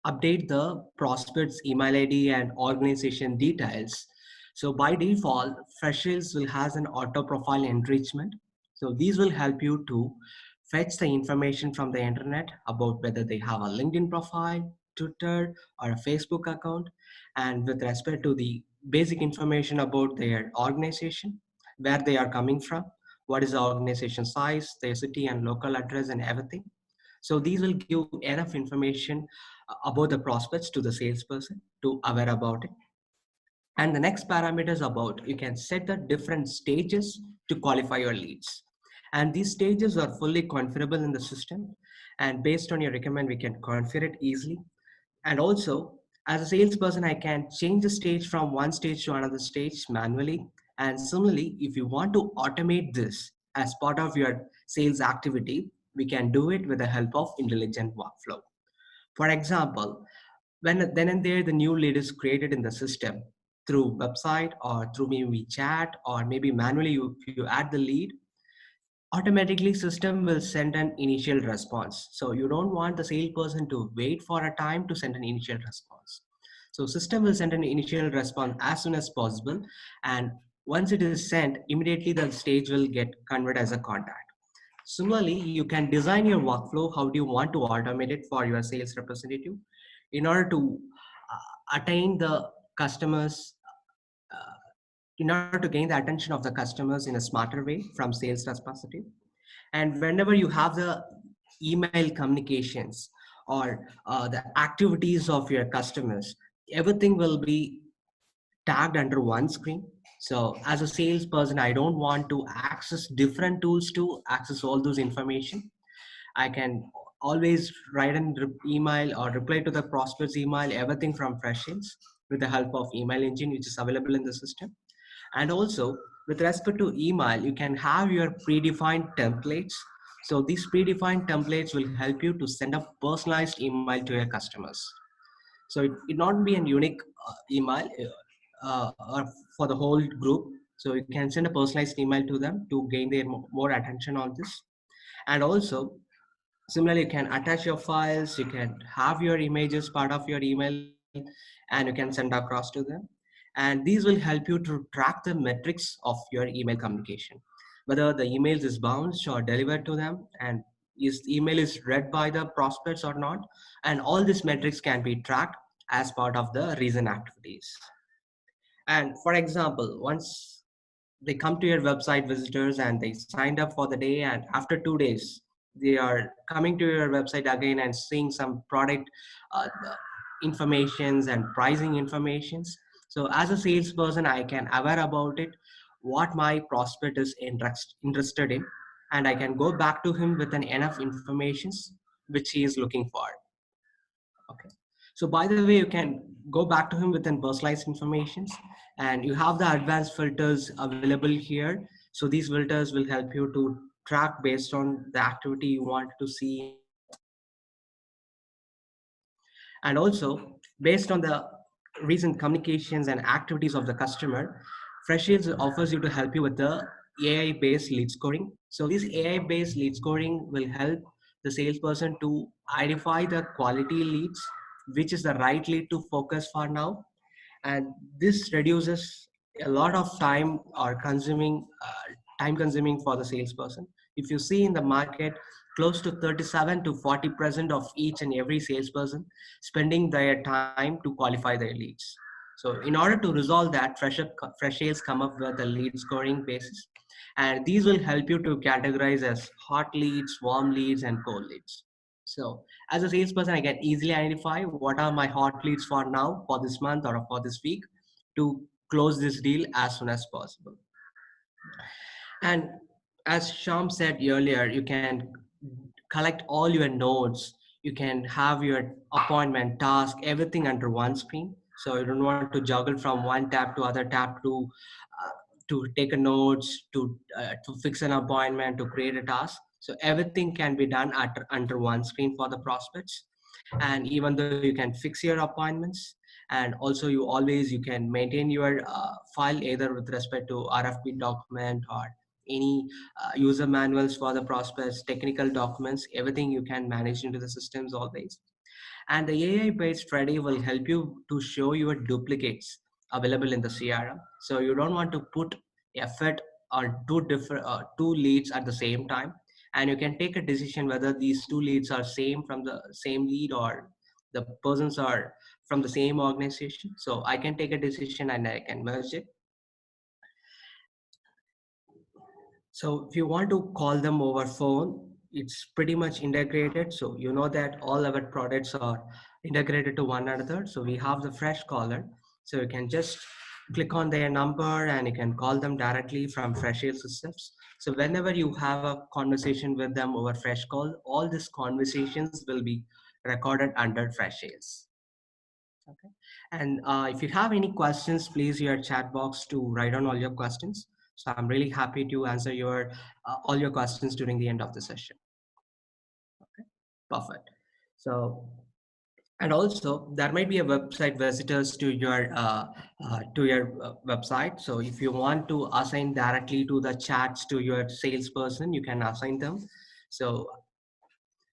update the prospect's email ID and organization details. So by default, Freshsales will has an auto profile enrichment. So these will help you to fetch the information from the internet about whether they have a LinkedIn profile, Twitter, or a Facebook account. And with respect to the basic information about their organization, where they are coming from, what is the organization size, their city and local address and everything. So these will give enough information about the prospects to the salesperson to aware about it. And the next parameter is about you can set the different stages to qualify your leads. And these stages are fully configurable in the system. And based on your requirement, we can configure it easily. And also, as a salesperson, I can change the stage from one stage to another stage manually. And similarly, if you want to automate this as part of your sales activity, we can do it with the help of intelligent workflow. For example, when then and there the new lead is created in the system through website or through maybe chat or maybe manually you add the lead, automatically system will send an initial response. So you don't want the salesperson to wait for a time to send an initial response. So system will send an initial response as soon as possible, and once it is sent, immediately the stage will get converted as a contact. Similarly, you can design your workflow. How do you want to automate it for your sales representative in order to attain the customers, uh, in order to gain the attention of the customers in a smarter way from sales representative. And whenever you have the email communications or the activities of your customers, everything will be tagged under one screen. So as a salesperson, I don't want to access different tools to access all those information. I can always write an email or reply to the prospect's email, everything from Freshsales with the help of email engine, which is available in the system. And also with respect to email, you can have your predefined templates. So these predefined templates will help you to send a personalized email to your customers. So it not be an unique email or for the whole group. So you can send a personalized email to them to gain their more attention on this. And also, similarly, you can attach your files, you can have your images part of your email, and you can send across to them. And these will help you to track the metrics of your email communication, whether the emails is bounced or delivered to them, and is the email is read by the prospects or not. And all these metrics can be tracked as part of the recent activities. And for example, once they come to your website, visitors, and they signed up for the day, and after 2 days they are coming to your website again and seeing some product informations and pricing informations. So as a salesperson, I can aware about it, what my prospect is interested in, and I can go back to him with an enough informations which he is looking for. Okay. So by the way, you can go back to him with an personalized informations, and you have the advanced filters available here. So these filters will help you to track based on the activity you want to see in the and also based on the recent communications and activities of the customer. Freshsales offers you to help you with the AI-based lead scoring. So this AI-based lead scoring will help the salesperson to identify the quality leads, which is the right lead to focus for now. And this reduces a lot of time or time consuming for the salesperson. If you see in the market, close to 37 to 40% of each and every salesperson spending their time to qualify their leads. So in order to resolve that, Freshsales come up with a lead scoring basis, and these will help you to categorize as hot leads, warm leads, and cold leads. So as a salesperson, I can easily identify what are my hot leads for now, for this month, or for this week, to close this deal as soon as possible. And as Shyam said earlier, you can collect all your notes. You can have your appointment, task, everything under one screen. So you don't want to juggle from one tab to other tab to take a notes, to fix an appointment, to create a task. So everything can be done under one screen for the prospects. And even though you can fix your appointments, and also you can maintain your file either with respect to RFP document or any user manuals for the prospects, technical documents, everything you can manage into the systems always. And the AI-based Freddy will help you to show your duplicates available in the CRM. So you don't want to put effort or two leads at the same time, and you can take a decision whether these two leads are same from the same lead or the persons are from the same organization. So I can take a decision and I can merge it. So if you want to call them over phone, it's pretty much integrated. So you know that all our products are integrated to one another. So we have the fresh caller. So you can just click on their number and you can call them directly from Freshsales systems. So whenever you have a conversation with them over fresh call, all these conversations will be recorded under Freshsales. Okay. And if you have any questions, please use your chat box to write on all your questions. So I'm really happy to answer your all your questions during the end of the session. Okay, perfect. So, and also there might be a website visitors to your website. So if you want to assign directly to the chats to your salesperson, you can assign them. So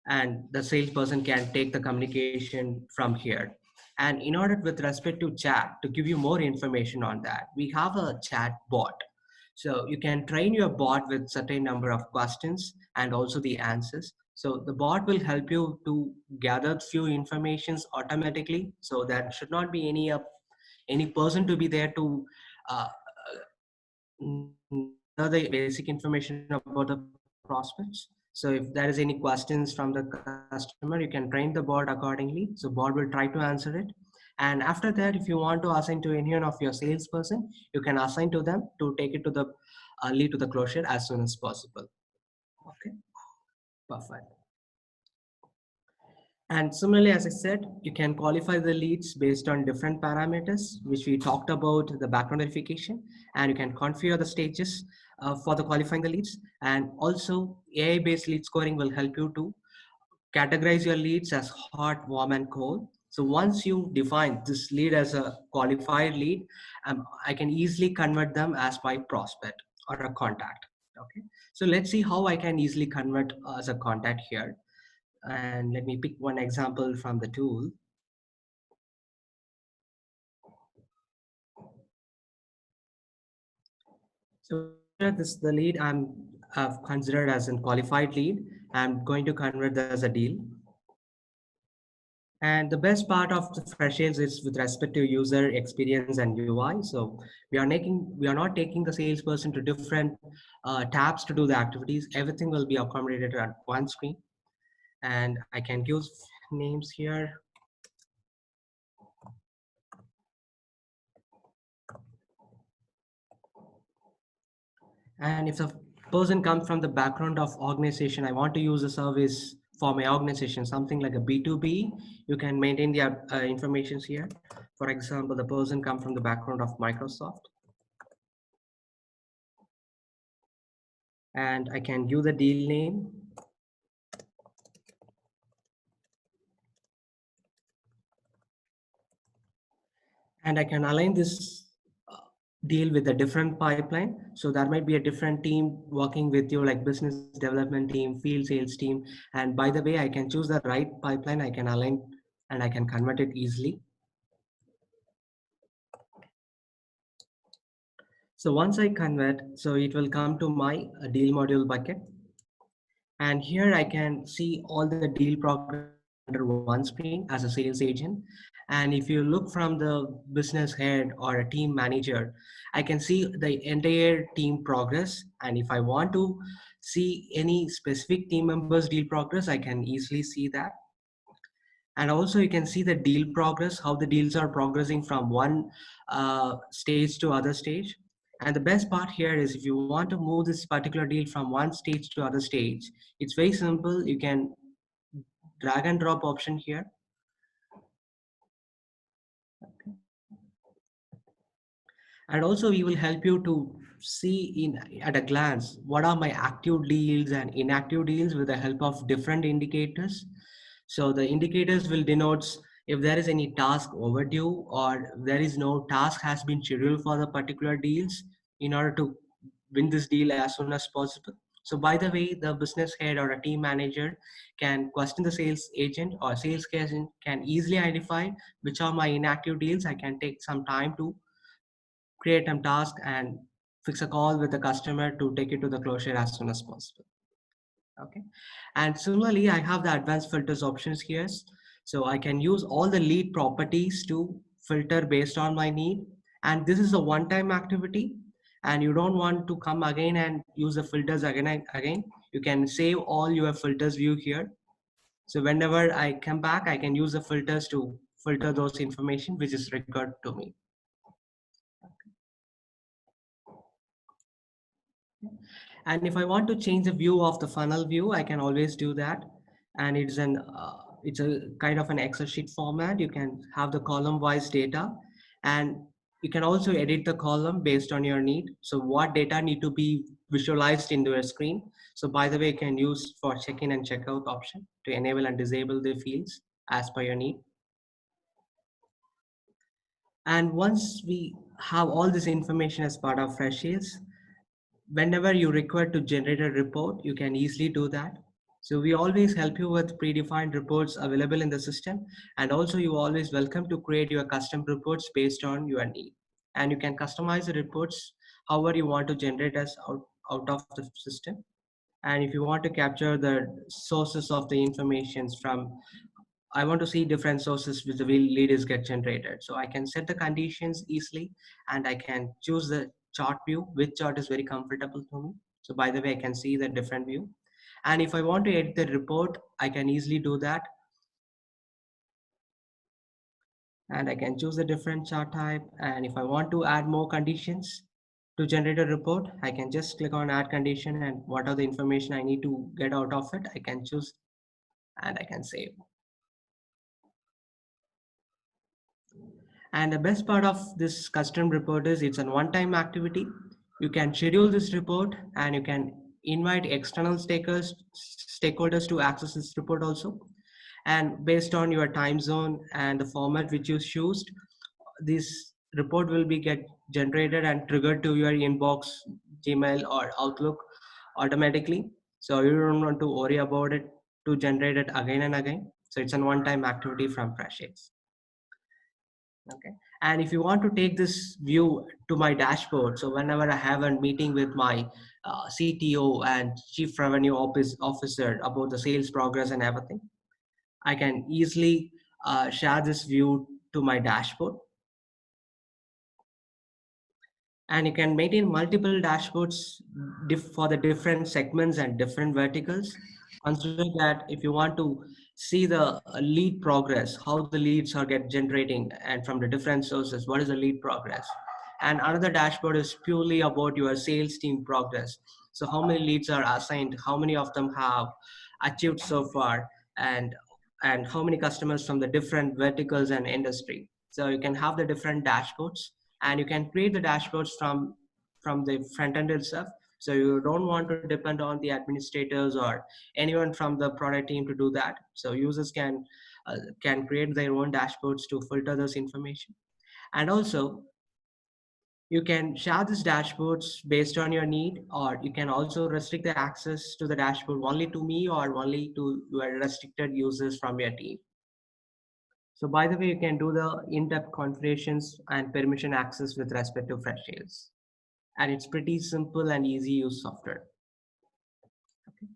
and the salesperson can take the communication from here. And in order with respect to chat, to give you more information on that, we have a chat bot. So you can train your bot with certain number of questions and also the answers. So the bot will help you to gather few informations automatically. So there should not be any person to be there to uh, know the basic information about the prospects. So if there is any questions from the customer, you can train the bot accordingly. So bot will try to answer it. And after that, if you want to assign to any one of your salesperson, you can assign to them to take it to the lead to the closure as soon as possible. Okay, perfect. And similarly, as I said, you can qualify the leads based on different parameters, which we talked about the background verification, and you can configure the stages for the qualifying the leads. And also AI-based lead scoring will help you to categorize your leads as hot, warm, and cold. So once you define this lead as a qualified lead, I can easily convert them as my prospect or a contact. Okay, so let's see how I can easily convert as a contact here. And let me pick one example from the tool. So here this the lead I've considered as a qualified lead. I'm going to convert that as a deal. And the best part of the Freshsales is with respect to user experience and UI. So we are not taking the salesperson to different tabs to do the activities. Everything will be accommodated at one screen. And I can use names here. And if a person comes from the background of organization, I want to use a service for my organization, something like a B2B, you can maintain the informations here. For example, the person comes from the background of Microsoft. And I can give the deal name. And I can align this deal with a different pipeline. So there might be a different team working with you, like business development team, field sales team. And by the way, I can choose the right pipeline. I can align and I can convert it easily. So once I convert, so it will come to my deal module bucket. And here I can see all the deal progress under one screen as a sales agent. And if you look from the business head or a team manager, I can see the entire team progress. And if I want to see any specific team members deal progress, I can easily see that. And also you can see the deal progress, how the deals are progressing from one stage to other stage. And the best part here is if you want to move this particular deal from one stage to other stage, it's very simple. You can drag and drop option here. And also we will help you to see in at a glance what are my active deals and inactive deals with the help of different indicators. So the indicators will denote if there is any task overdue or there is no task has been scheduled for the particular deals in order to win this deal as soon as possible. So by the way, the business head or a team manager can question the sales agent or sales agent can easily identify which are my inactive deals. I can take some time to create a task and fix a call with the customer to take it to the closure as soon as possible. Okay. And similarly, I have the advanced filters options here. So I can use all the lead properties to filter based on my need. And this is a one-time activity. And you don't want to come again and use the filters again and again. You can save all your filters view here. So whenever I come back, I can use the filters to filter those information which is required to me. And if I want to change the view of the funnel view, I can always do that. And it's a kind of an Excel sheet format. You can have the column wise data, and you can also edit the column based on your need. So what data need to be visualized into a screen. So by the way, you can use for check-in and check-out option to enable and disable the fields as per your need. And once we have all this information as part of Freshsales, whenever you require to generate a report, you can easily do that. So we always help you with predefined reports available in the system. And also you always welcome to create your custom reports based on your need. And you can customize the reports however you want to generate as out of the system. And if you want to capture the sources of the informations from, I want to see different sources which the lead is get generated. So I can set the conditions easily and I can choose the chart view, which chart is very comfortable to me. So by the way, I can see the different view. And if I want to edit the report, I can easily do that. And I can choose a different chart type. And if I want to add more conditions to generate a report, I can just click on add condition and what are the information I need to get out of it. I can choose and I can save. And the best part of this custom report is it's a one-time activity. You can schedule this report and you can invite external stakeholders to access this report also. And based on your time zone and the format which you choose, this report will be get generated and triggered to your inbox, Gmail or Outlook automatically. So you don't want to worry about it to generate it again and again. So it's a one-time activity from Freshsales. Okay. And if you want to take this view to my dashboard, so whenever I have a meeting with my CTO and Chief Revenue Officer about the sales progress and everything, I can easily share this view to my dashboard. And you can maintain multiple dashboards for the different segments and different verticals. Consider that if you want to see the lead progress, how the leads are get generating and from the different sources, what is the lead progress? And another dashboard is purely about your sales team progress. So how many leads are assigned, how many of them have achieved so far, and how many customers from the different verticals and industry. So you can have the different dashboards and you can create the dashboards from the front end itself. So you don't want to depend on the administrators or anyone from the product team to do that. So users can create their own dashboards to filter this information. And also you can share these dashboards based on your need, or you can also restrict the access to the dashboard only to me or only to your restricted users from your team. So by the way, you can do the in-depth configurations and permission access with respect to Freshsales. And it's pretty simple and easy use software. Okay.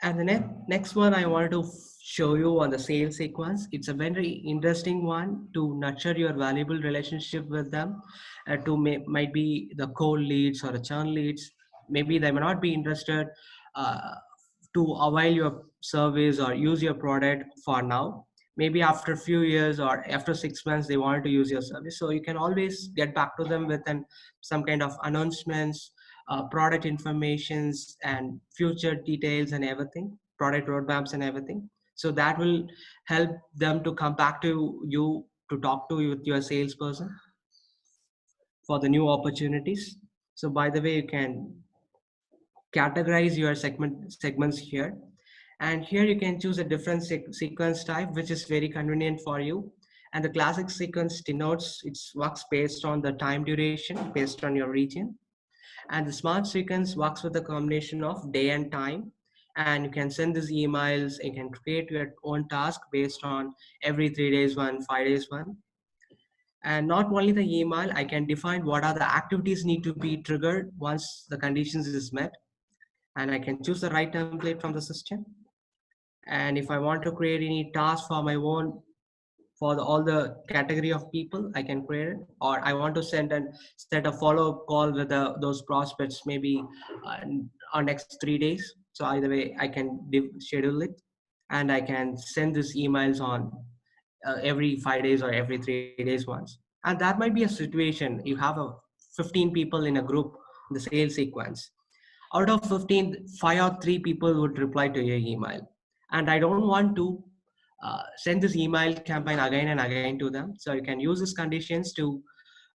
And the next one I wanted to show you on the sales sequence. It's a very interesting one to nurture your valuable relationship with them, might be the cold leads or the churn leads. Maybe they may not be interested uh, to avail your service or use your product for now. Maybe after a few years or after 6 months, they want to use your service. So you can always get back to them with some kind of announcements, product informations and future details and everything, product roadmaps and everything. So that will help them to come back to you to talk to you with your salesperson. for the new opportunities. So by the way, you can categorize your segments here. And here you can choose a different sequence type, which is very convenient for you. And the classic sequence denotes its works based on the time duration, based on your region. And the smart sequence works with a combination of day and time. And you can send these emails, you can create your own task based on every 3 days one, 5 days one. And not only the email, I can define what are the activities need to be triggered once the conditions is met. And I can choose the right template from the system. And if I want to create any task for my own, for all the category of people, I can create it. Or I want to send and set a follow-up call with those prospects maybe on next 3 days. So either way, I can schedule it, and I can send these emails on every 5 days or every 3 days once. And that might be a situation you have 15 people in a group in the sales sequence. Out of 15, 5 or 3 people would reply to your email. And I don't want to send this email campaign again and again to them. So you can use these conditions to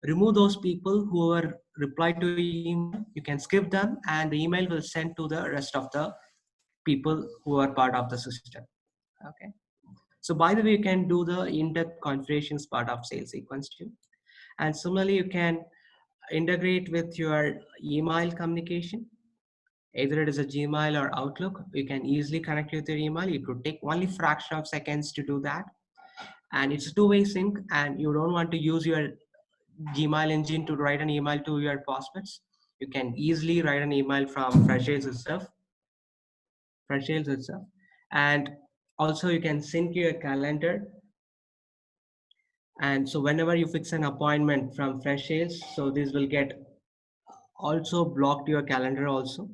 remove those people who are replied to your email. You can skip them, and the email will send to the rest of the people who are part of the system. Okay. So by the way, you can do the in-depth configurations part of sales sequence too. And similarly, you can integrate with your email communication. Either it is a Gmail or Outlook, you can easily connect with your email. It could take only fraction of seconds to do that. And it's a two-way sync, and you don't want to use your Gmail engine to write an email to your prospects. You can easily write an email from Freshsales itself. And also you can sync your calendar. And so whenever you fix an appointment from Freshsales, so this will get also blocked your calendar also.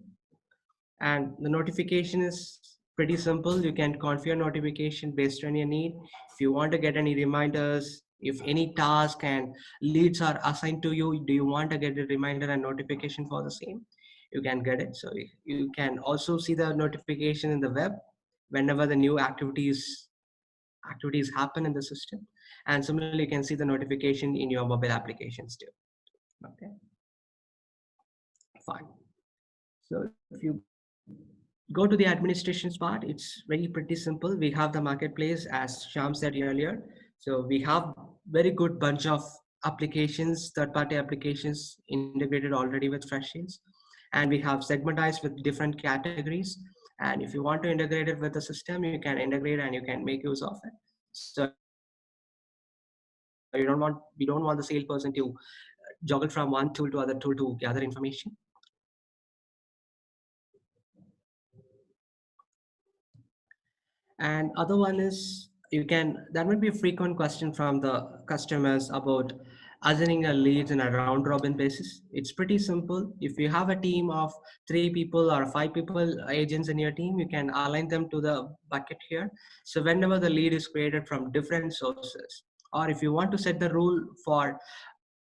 And the notification is pretty simple. You can configure notification based on your need. If you want to get any reminders, if any task and leads are assigned to you, do you want to get a reminder and notification for the same? You can get it. So you can also see the notification in the web whenever the new activities happen in the system. And similarly, you can see the notification in your mobile applications too. Okay, fine. So if you go to the administrations part, it's very pretty simple. We have the marketplace, as Shyam said earlier. So we have very good bunch of applications, third-party applications integrated already with Freshsales. And we have segmentized with different categories. And if you want to integrate it with the system, you can integrate and you can make use of it. So we don't want the salesperson to juggle from one tool to other tool to gather information. And other one is that might be a frequent question from the customers about assigning a leads in a round robin basis. It's pretty simple. If you have a team of 3 people or 5 people agents in your team, you can align them to the bucket here. So whenever the lead is created from different sources, or if you want to set the rule for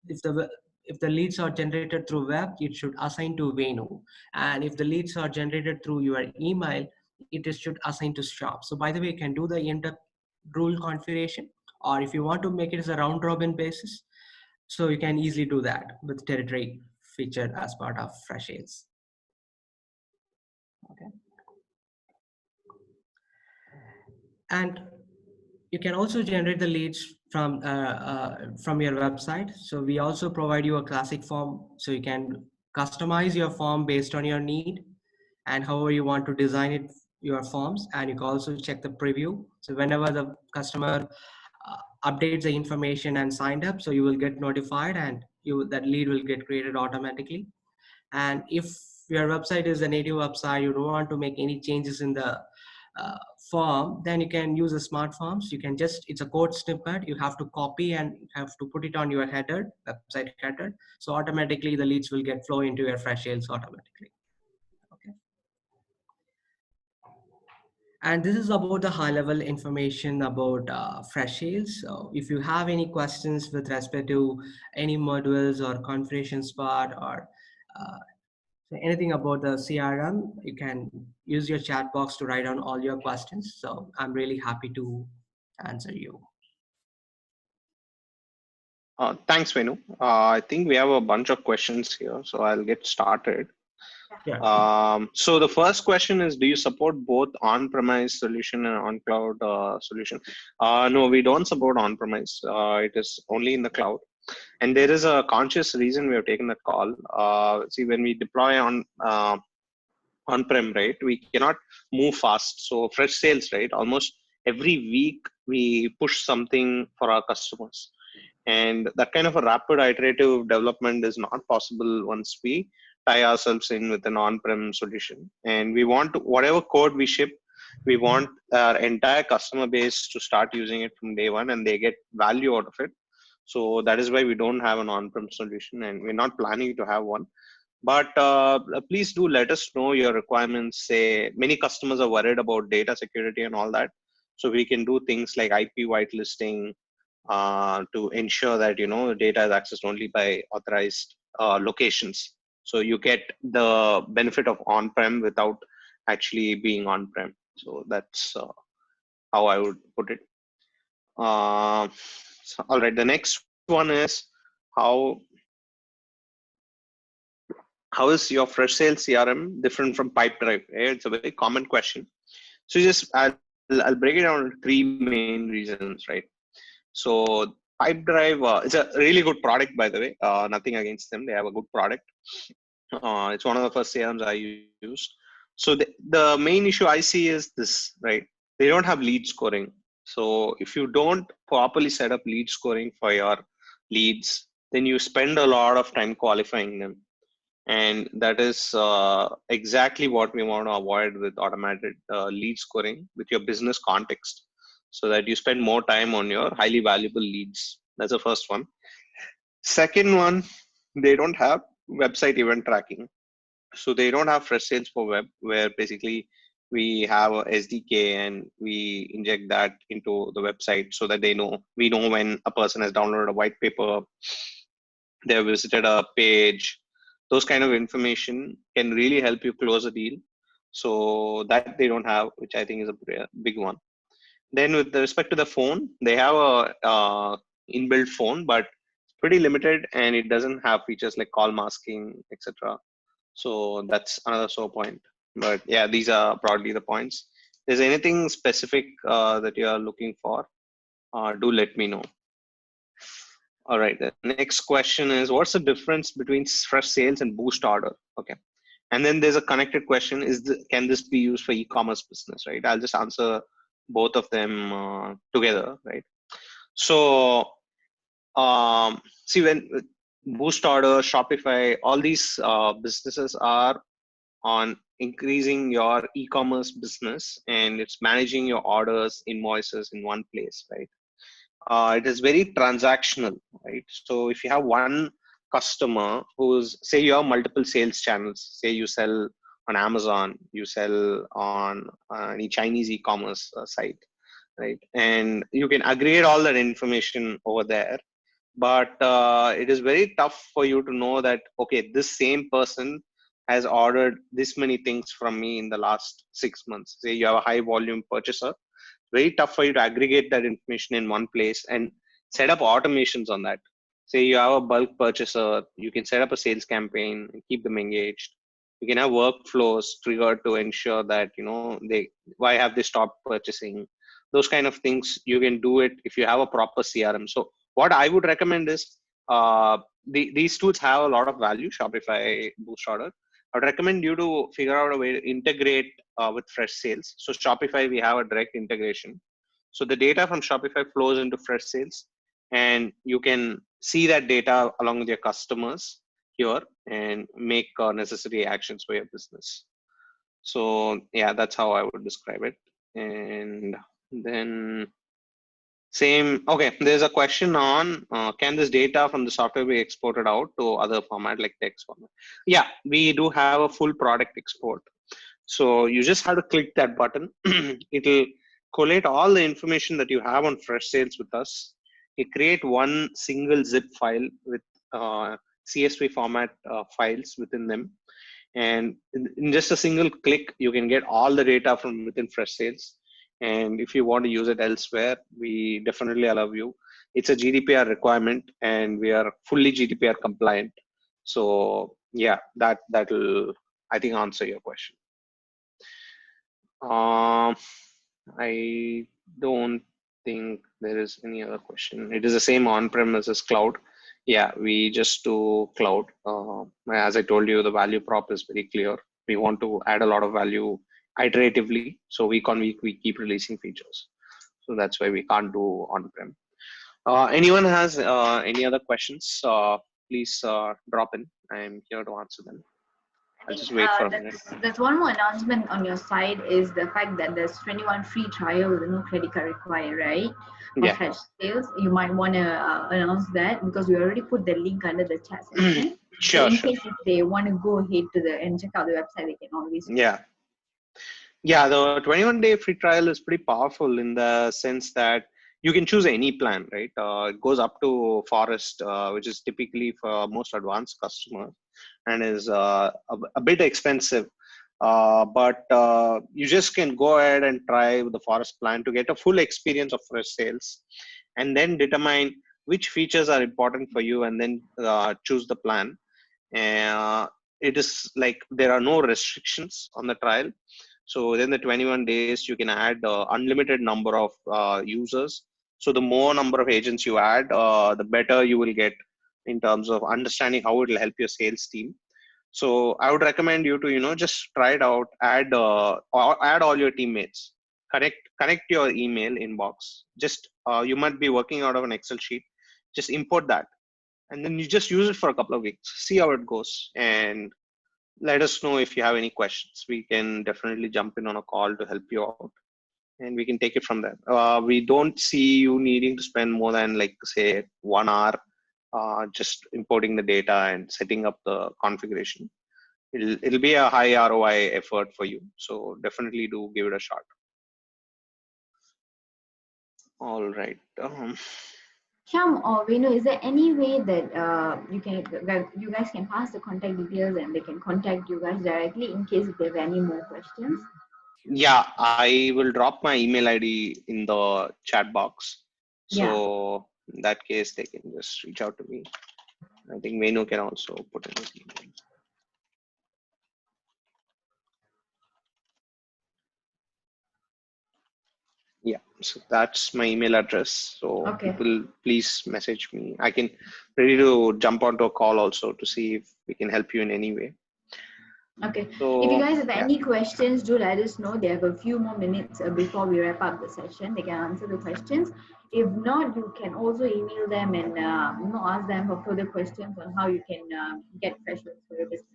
if the leads are generated through web, it should assign to Venu. And if the leads are generated through your email, it should assign to shop. So by the way, you can do the in-depth rule configuration, or if you want to make it as a round robin basis, so you can easily do that with territory featured as part of Freshsales. Okay. And you can also generate the leads from your website. So we also provide you a classic form, so you can customize your form based on your need and however you want to design it, your forms. And you can also check the preview. So whenever the customer updates the information and signed up, so you will get notified, and that lead will get created automatically. And if your website is a native website, you don't want to make any changes in the form, then you can use a smart forms. You can it's a code snippet. You have to copy and you have to put it on your header, website header. So automatically the leads will get flow into your Freshsales automatically. Okay. And this is about the high level information about Freshsales. So if you have any questions with respect to any modules or configurations part or anything about the CRM, you can use your chat box to write down all your questions. So I'm really happy to answer you. Thanks, Venu. I think we have a bunch of questions here, so I'll get started. Yeah. So the first question is, do you support both on-premise solution and on-cloud solution? No, we don't support on-premise. It is only in the cloud. And there is a conscious reason we have taken that call. See, when we deploy on-prem, right, we cannot move fast. So Freshsales, right, almost every week we push something for our customers. And that kind of a rapid iterative development is not possible once we tie ourselves in with an on-prem solution. And we want to, whatever code we ship, we want our entire customer base to start using it from day one and they get value out of it. So that is why we don't have an on-prem solution and we're not planning to have one. But please do let us know your requirements. Say many customers are worried about data security and all that. So we can do things like IP whitelisting, to ensure that data is accessed only by authorized locations. So you get the benefit of on-prem without actually being on-prem. So that's how I would put it. All right, the next one is how how is your Freshsales CRM different from Pipedrive? It's a very common question. So just I'll break it down into three main reasons, right? So Pipedrive is a really good product, by the way. Nothing against them; they have a good product. It's one of the first CRMs I used. So the main issue I see is this, right? They don't have lead scoring. So if you don't properly set up lead scoring for your leads, then you spend a lot of time qualifying them, and that is exactly what we want to avoid with automated lead scoring with your business context, so that you spend more time on your highly valuable leads. That's the first one. Second one, they don't have website event tracking. So they don't have Freshsales for web, where basically we have a SDK and we inject that into the website so that we know when a person has downloaded a white paper, they have visited a page. Those kind of information can really help you close a deal. So that they don't have, which I think is a big one. Then with respect to the phone, they have a inbuilt phone, but it's pretty limited and it doesn't have features like call masking, etc. So that's another sore point. But yeah, these are broadly the points. Is there anything specific that you are looking for? Do let me know. All right. The next question is, what's the difference between Freshsales and boost order? Okay. And then there's a connected question: can this be used for e-commerce business? Right. I'll just answer both of them together. Right. So, see, when boost order, Shopify, all these businesses are on increasing your e-commerce business, and it's managing your orders, invoices in one place, right? It is very transactional, right? So if you have one customer who's, say you have multiple sales channels, say you sell on Amazon, you sell on any Chinese e-commerce site, right? And you can aggregate all that information over there. But it is very tough for you to know that, okay, this same person has ordered this many things from me in the last 6 months. Say you have a high volume purchaser, very tough for you to aggregate that information in one place and set up automations on that. Say you have a bulk purchaser, you can set up a sales campaign and keep them engaged. You can have workflows triggered to ensure that why have they stopped purchasing. Those kind of things you can do it if you have a proper CRM. So what I would recommend is these tools have a lot of value. Shopify, Boost Order. I would recommend you to figure out a way to integrate with Freshsales. So Shopify, we have a direct integration. So the data from Shopify flows into Freshsales, and you can see that data along with your customers here and make necessary actions for your business. So yeah, that's how I would describe it. And then same, okay, there's a question on can this data from the software be exported out to other format like text format? Yeah, we do have a full product export. So you just have to click that button. It'll collate all the information that you have on Freshsales with us. You create one single zip file with CSV format files within them. And in just a single click, you can get all the data from within Freshsales. And if you want to use it elsewhere, we definitely allow you. it's a GDPR requirement, and we are fully GDPR compliant. So yeah, that will, I think, answer your question. I don't think there is any other question. It is the same on-premises cloud. Yeah, we just do cloud. As I told you, the value prop is very clear. We want to add a lot of value iteratively. So week on week, we keep releasing features. So that's why we can't do on-prem. Anyone has any other questions? Please drop in. I'm here to answer them. I'll just wait for a minute. That's one more announcement on your side is the fact that there's 21 free trial with no credit card required, right? For Yeah. Freshsales, you might want to announce that because we already put the link under the chat section. Sure, so in case if they want to go ahead to and check out the website, they can always. Yeah, the 21-day free trial is pretty powerful in the sense that you can choose any plan, right? It goes up to Forest, which is typically for most advanced customers and is a bit expensive. But you just can go ahead and try the Forest plan to get a full experience of Freshsales, and then determine which features are important for you, and then choose the plan. It is like there are no restrictions on the trial. So within the 21 days, you can add unlimited number of users. So the more number of agents you add, the better you will get in terms of understanding how it will help your sales team. So I would recommend you to, just try it out, add all your teammates, connect your email inbox. Just you might be working out of an Excel sheet. Just import that, and then you just use it for a couple of weeks, see how it goes, and let us know if you have any questions. We can definitely jump in on a call to help you out, and we can take it from there. We don't see you needing to spend more than, like, say, 1 hour just importing the data and setting up the configuration. It'll be a high ROI effort for you. So definitely do give it a shot. All right. Shyam or Venu, is there any way that you guys can pass the contact details and they can contact you guys directly in case if they have any more questions? Yeah, I will drop my email ID in the chat box. So in that case, they can just reach out to me. I think Venu can also put in his email. Yeah, so that's my email address. So people, please message me. I can ready to jump onto a call also to see if we can help you in any way. Okay. So, if you guys have any questions, do let us know. They have a few more minutes before we wrap up the session. They can answer the questions. If not, you can also email them and ask them for further questions on how you can get Freshworks for your business.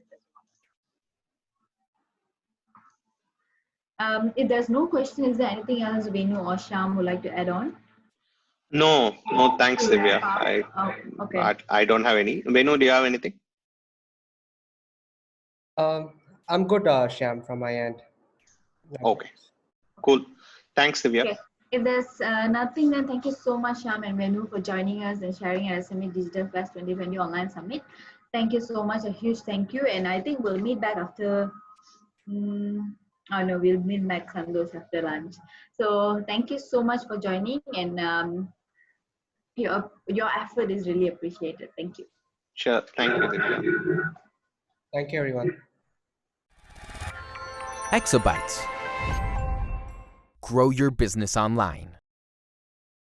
If there's no question, is there anything else Venu or Shyam would like to add on? No, thanks, Divya. I don't have any. Venu, do you have anything? I'm good, Shyam, from my end. Okay, cool. Thanks, Divya. Okay. If there's nothing, then thank you so much, Shyam and Venu, for joining us and sharing at SME Digital Fest 2020 Online Summit. Thank you so much. A huge thank you. And I think we'll meet back after... we'll meet back Sundays after lunch. So thank you so much for joining, and your effort is really appreciated. Thank you. Sure. Thank you, Divya. Thank you, everyone. Exabytes. Grow your business online.